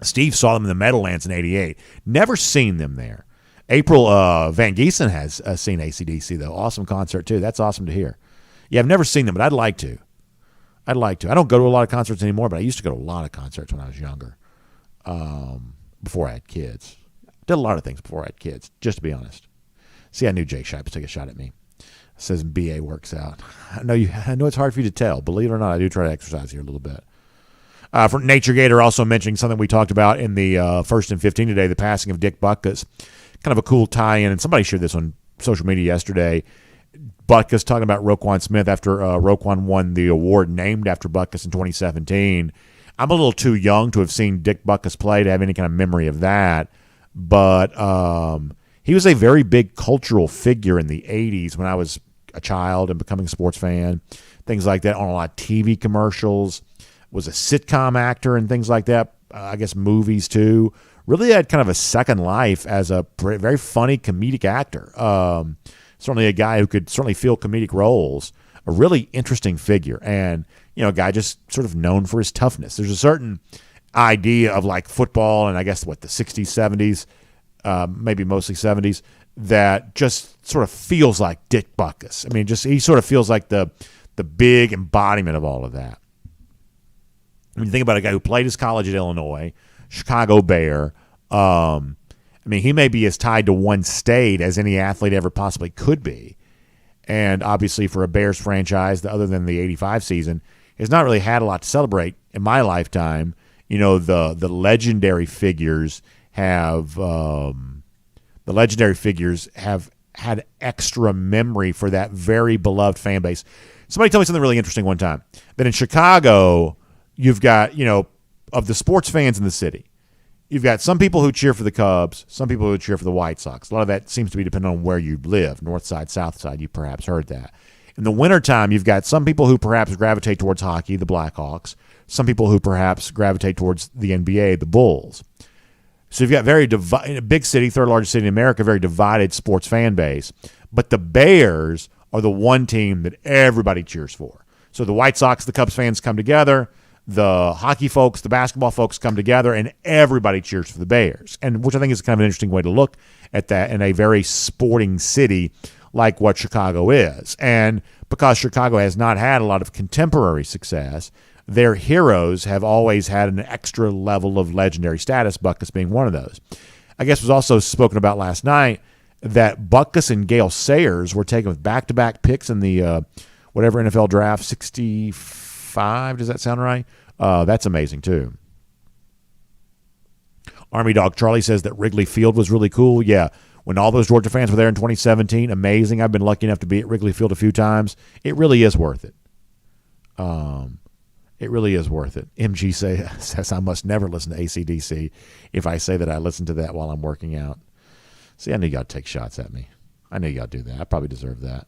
Steve saw them in the Meadowlands in '88. Never seen them there. April Van Giesen has seen AC/DC, though. Awesome concert, too. That's awesome to hear. Yeah, I've never seen them, but I'd like to. I don't go to a lot of concerts anymore, but I used to go to a lot of concerts when I was younger, before I had kids. Did a lot of things before I had kids, just to be honest. See, I knew Jay Shipes took a shot at me. Says BA works out. I know it's hard for you to tell. Believe it or not, I do try to exercise here a little bit. For Nature Gator also mentioning something we talked about in the First and 15 today, the passing of Dick Butkus. Kind of a cool tie-in, and somebody shared this on social media yesterday. Butkus talking about Roquan Smith after Roquan won the award named after Butkus in 2017. I'm a little too young to have seen Dick Butkus play to have any kind of memory of that, but he was a very big cultural figure in the 80s when I was a child and becoming a sports fan, things like that, on a lot of TV commercials, was a sitcom actor and things like that, I guess movies too. Really had kind of a second life as a very funny comedic actor. Certainly a guy who could certainly fill comedic roles, a really interesting figure, and a guy just sort of known for his toughness. There's a certain idea of like football and I guess the 60s, 70s, maybe mostly 70s, that just sort of feels like Dick Butkus. I mean, he sort of feels like the big embodiment of all of that. When you think about a guy who played his college at Illinois, Chicago Bear, he may be as tied to one state as any athlete ever possibly could be. And obviously for a Bears franchise, other than the 85 season, has not really had a lot to celebrate in my lifetime. The legendary figures have had extra memory for that very beloved fan base. Somebody told me something really interesting one time, that in Chicago, you've got, of the sports fans in the city, you've got some people who cheer for the Cubs, some people who cheer for the White Sox. A lot of that seems to be dependent on where you live, north side, south side. You perhaps heard that. In the wintertime, you've got some people who perhaps gravitate towards hockey, the Blackhawks, some people who perhaps gravitate towards the NBA, the Bulls. So you've got in a big city, third largest city in America, very divided sports fan base. But the Bears are the one team that everybody cheers for. So the White Sox, the Cubs fans come together, the hockey folks, the basketball folks come together, and everybody cheers for the Bears. And which I think is kind of an interesting way to look at that in a very sporting city like what Chicago is. And because Chicago has not had a lot of contemporary success, their heroes have always had an extra level of legendary status, Butkus being one of those. I guess was also spoken about last night that Butkus and Gale Sayers were taken with back-to-back picks in the whatever NFL draft, 65, does that sound right? That's amazing, too. Army Dog Charlie says that Wrigley Field was really cool. Yeah, when all those Georgia fans were there in 2017, amazing. I've been lucky enough to be at Wrigley Field a few times. It really is worth it. It really is worth it. MG says I must never listen to AC/DC if I say that I listen to that while I'm working out. See, I knew you got to take shots at me. I knew you got to do that. I probably deserve that.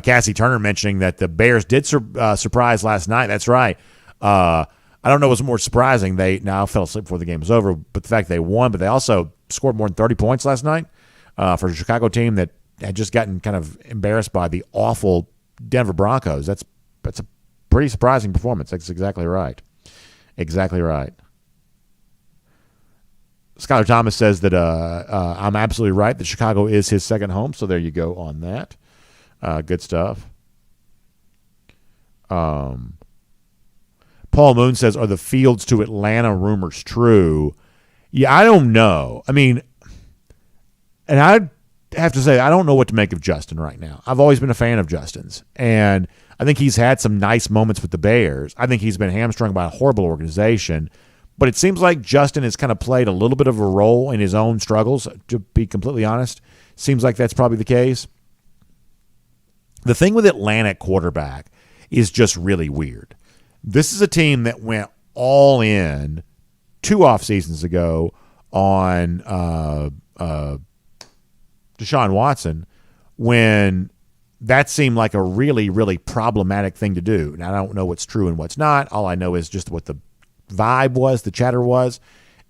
Cassie Turner mentioning that the Bears did surprise last night. That's right. I don't know what's more surprising. They now fell asleep before the game was over, but the fact they won, but they also scored more than 30 points last night for a Chicago team that had just gotten kind of embarrassed by the awful Denver Broncos. That's a pretty surprising performance. That's exactly right. Exactly right. Skylar Thomas says that I'm absolutely right that Chicago is his second home, so there you go on that. Good stuff. Paul Moon says, are the Fields to Atlanta rumors true? Yeah, I don't know. I mean, and I have to say, I don't know what to make of Justin right now. I've always been a fan of Justin's, and I think he's had some nice moments with the Bears. I think he's been hamstrung by a horrible organization, but it seems like Justin has kind of played a little bit of a role in his own struggles, to be completely honest. Seems like that's probably the case. The thing with Atlanta at quarterback is just really weird. This is a team that went all in 2 off seasons ago on Deshaun Watson when that seemed like a really, really problematic thing to do. Now, I don't know what's true and what's not. All I know is just what the vibe was, the chatter was.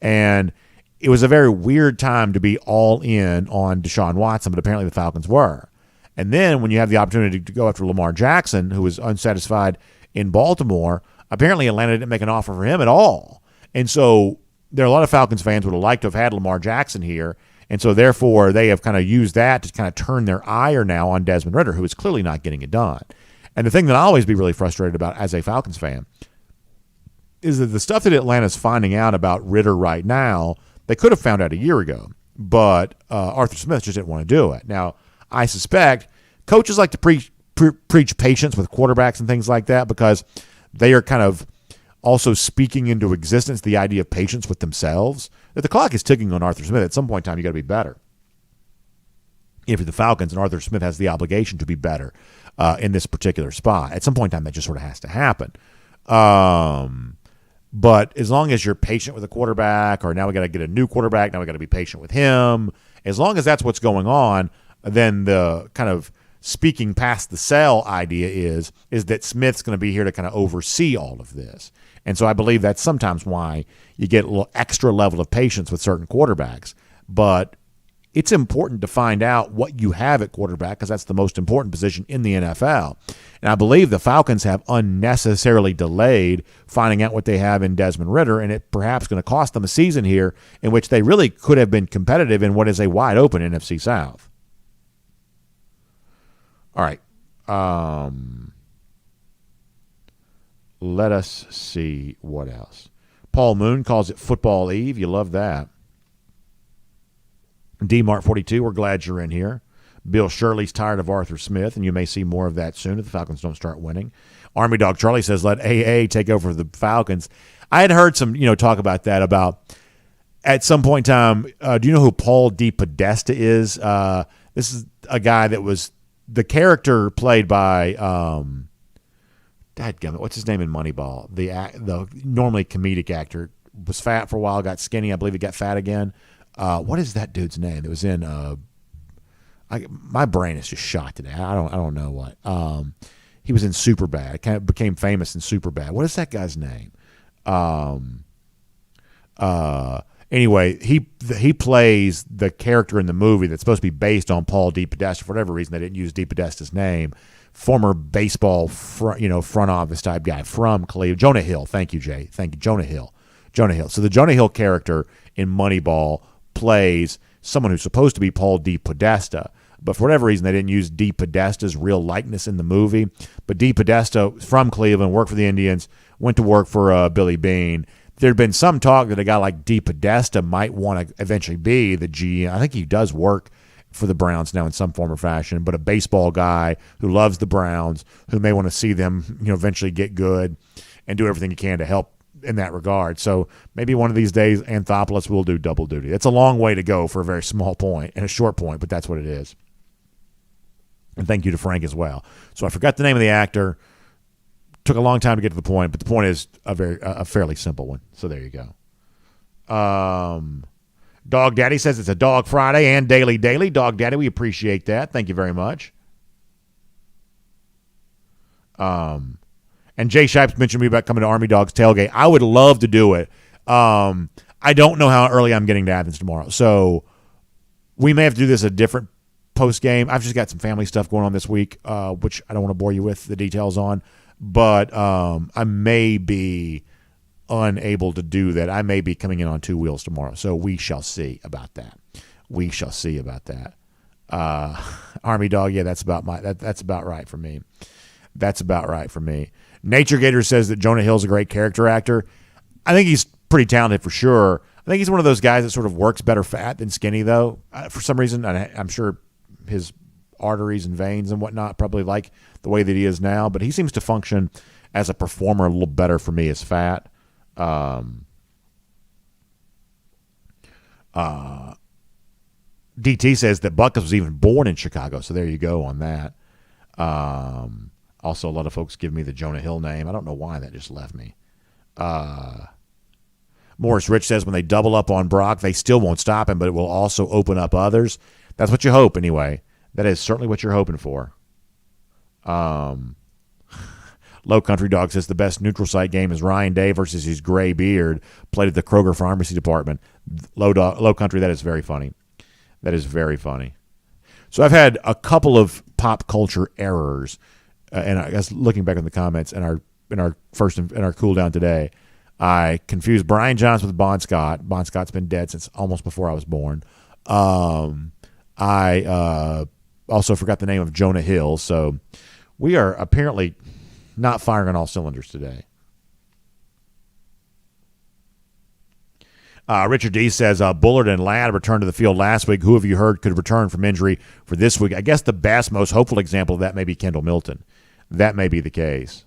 And it was a very weird time to be all in on Deshaun Watson, but apparently the Falcons were. And then when you have the opportunity to go after Lamar Jackson, who was unsatisfied in Baltimore, apparently Atlanta didn't make an offer for him at all. And so there are a lot of Falcons fans would have liked to have had Lamar Jackson here. And so therefore they have kind of used that to kind of turn their ire now on Desmond Ridder, who is clearly not getting it done. And the thing that I'll always be really frustrated about as a Falcons fan is that the stuff that Atlanta's finding out about Ridder right now, they could have found out a year ago, but Arthur Smith just didn't want to do it. Now, I suspect coaches like to preach patience with quarterbacks and things like that because they are kind of also speaking into existence the idea of patience with themselves. That the clock is ticking on Arthur Smith. At some point in time, you got to be better. If you're the Falcons and Arthur Smith has the obligation to be better in this particular spot, at some point in time, that just sort of has to happen. But as long as you're patient with a quarterback, or now we got to get a new quarterback, now we got to be patient with him, as long as that's what's going on, then the kind of speaking past the sell idea is that Smith's going to be here to kind of oversee all of this. And so I believe that's sometimes why you get a little extra level of patience with certain quarterbacks. But it's important to find out what you have at quarterback because that's the most important position in the NFL. And I believe the Falcons have unnecessarily delayed finding out what they have in Desmond Ridder, and it perhaps going to cost them a season here in which they really could have been competitive in what is a wide-open NFC South. All right. Let us see what else. Paul Moon calls it Football Eve. You love that. DMart42, we're glad you're in here. Bill Shirley's tired of Arthur Smith, and you may see more of that soon if the Falcons don't start winning. Army Dog Charlie says, let AA take over the Falcons. I had heard some talk about that, about at some point in time, do you know who Paul DePodesta is? This is a guy that was the character played by dadgummit, what's his name in Moneyball? The normally comedic actor was fat for a while, got skinny. I believe he got fat again. What is that dude's name? That was in. My brain is just shot today. I don't know what. He was in Superbad. Kind of became famous in Superbad. What is that guy's name? Anyway, he plays the character in the movie that's supposed to be based on Paul DePodesta. For whatever reason, they didn't use DePodesta's name. Former baseball front office type guy from Cleveland. Jonah Hill. Thank you, Jay. Thank you, Jonah Hill. Jonah Hill. So the Jonah Hill character in Moneyball plays someone who's supposed to be Paul DePodesta, but for whatever reason they didn't use DePodesta's real likeness in the movie. But DePodesta from Cleveland, worked for the Indians, went to work for Billy Beane. There'd been some talk that a guy like DePodesta might want to eventually be the GM. I think he does work for the Browns now in some form or fashion, but a baseball guy who loves the Browns, who may want to see them eventually get good and do everything he can to help in that regard. So maybe one of these days Anthopoulos will do double duty. It's a long way to go for a very small point and a short point, but that's what it is. And thank you to Frank as well. So I forgot the name of the actor. Took a long time to get to the point, but the point is a fairly simple one. So there you go. Dog Daddy says it's a Dog Friday and Daily. Dog Daddy, we appreciate that. Thank you very much. And Jay Shipes mentioned me about coming to Army Dogs Tailgate. I would love to do it. I don't know how early I'm getting to Athens tomorrow. So we may have to do this a different post game. I've just got some family stuff going on this week, which I don't want to bore you with the details on. But I may be unable to do that. I may be coming in on two wheels tomorrow. So we shall see about that. Army Dog, yeah, that's about right for me. That's about right for me. Nature Gator says that Jonah Hill's a great character actor. I think he's pretty talented for sure. I think he's one of those guys that sort of works better fat than skinny, though. For some reason, I'm sure his arteries and veins and whatnot probably like the way that he is now, but he seems to function as a performer a little better for me as fat. DT says that Buckus was even born in Chicago, so there you go on that. Also, a lot of folks give me the Jonah Hill name. I don't know why that just left me. Morris Rich says when they double up on Brock, they still won't stop him, but it will also open up others. That's what you hope, anyway. That is certainly what you're hoping for. Low Country Dog says the best neutral site game is Ryan Day versus his gray beard played at the Kroger Pharmacy Department. Low Country, that is very funny. That is very funny. So I've had a couple of pop culture errors, and I guess looking back in the comments in our cool down today, I confused Brian Johnson with Bon Scott. Bon Scott's been dead since almost before I was born. I also forgot the name of Jonah Hill. So we are apparently not firing on all cylinders today. Richard D says, Bullard and Ladd returned to the field last week. Who have you heard could return from injury for this week? I guess the best, most hopeful example of that may be Kendall Milton. That may be the case.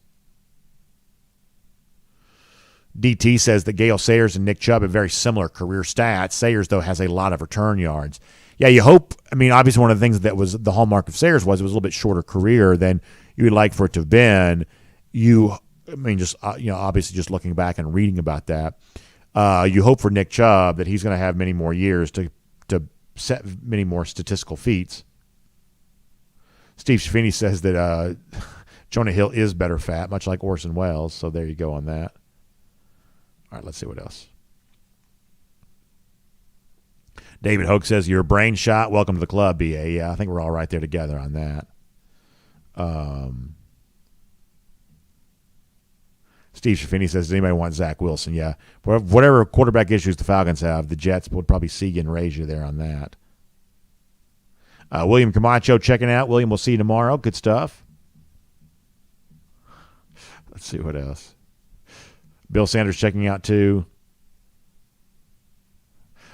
DT says that Gale Sayers and Nick Chubb have very similar career stats. Sayers, though, has a lot of return yards. Yeah, you hope. I mean, obviously one of the things that was the hallmark of Sayers was it was a little bit shorter career than you would like for it to have been. Obviously just looking back and reading about that, you hope for Nick Chubb that he's going to have many more years to set many more statistical feats. Steve Schaffini says that Jonah Hill is better fat, much like Orson Welles. So there you go on that. All right, let's see what else. David Hoke says, you're a brain shot. Welcome to the club, BA. Yeah, I think we're all right there together on that. Steve Schaffini says, does anybody want Zach Wilson? Yeah. Whatever quarterback issues the Falcons have, the Jets would probably see and raise you there on that. William Camacho checking out. William, we'll see you tomorrow. Good stuff. Let's see what else. Bill Sanders checking out too.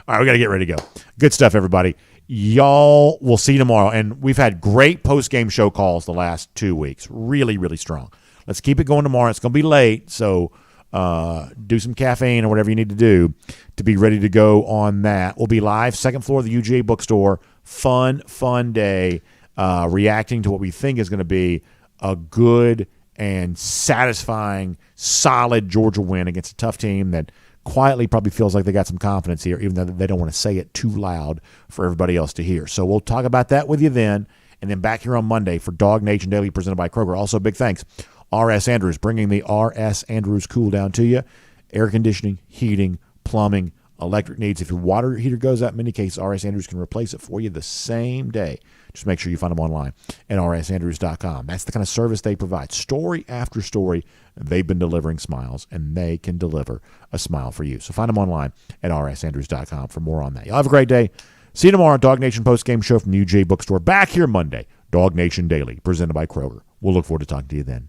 All right, we got to get ready to go. Good stuff, everybody. Y'all, we'll see you tomorrow. And we've had great post-game show calls the last 2 weeks. Really, really strong. Let's keep it going tomorrow. It's going to be late, so do some caffeine or whatever you need to do to be ready to go on that. We'll be live, second floor of the UGA bookstore. Fun day, reacting to what we think is going to be a good and satisfying, solid Georgia win against a tough team that quietly probably feels like they got some confidence here, even though they don't want to say it too loud for everybody else to hear. So we'll talk about that with you then, and then back here on Monday for DawgNation Daily presented by Kroger. Also, big thanks, R.S. Andrews, bringing the R.S. Andrews cool down to you. Air conditioning, heating, plumbing, electric needs. If your water heater goes out, in many cases, R.S. Andrews can replace it for you the same day. Just make sure you find them online at rsandrews.com. That's the kind of service they provide. Story after story, they've been delivering smiles, and they can deliver a smile for you. So find them online at rsandrews.com for more on that. Y'all have a great day. See you tomorrow on DawgNation Postgame Show from the UGA Bookstore. Back here Monday, DawgNation Daily, presented by Kroger. We'll look forward to talking to you then.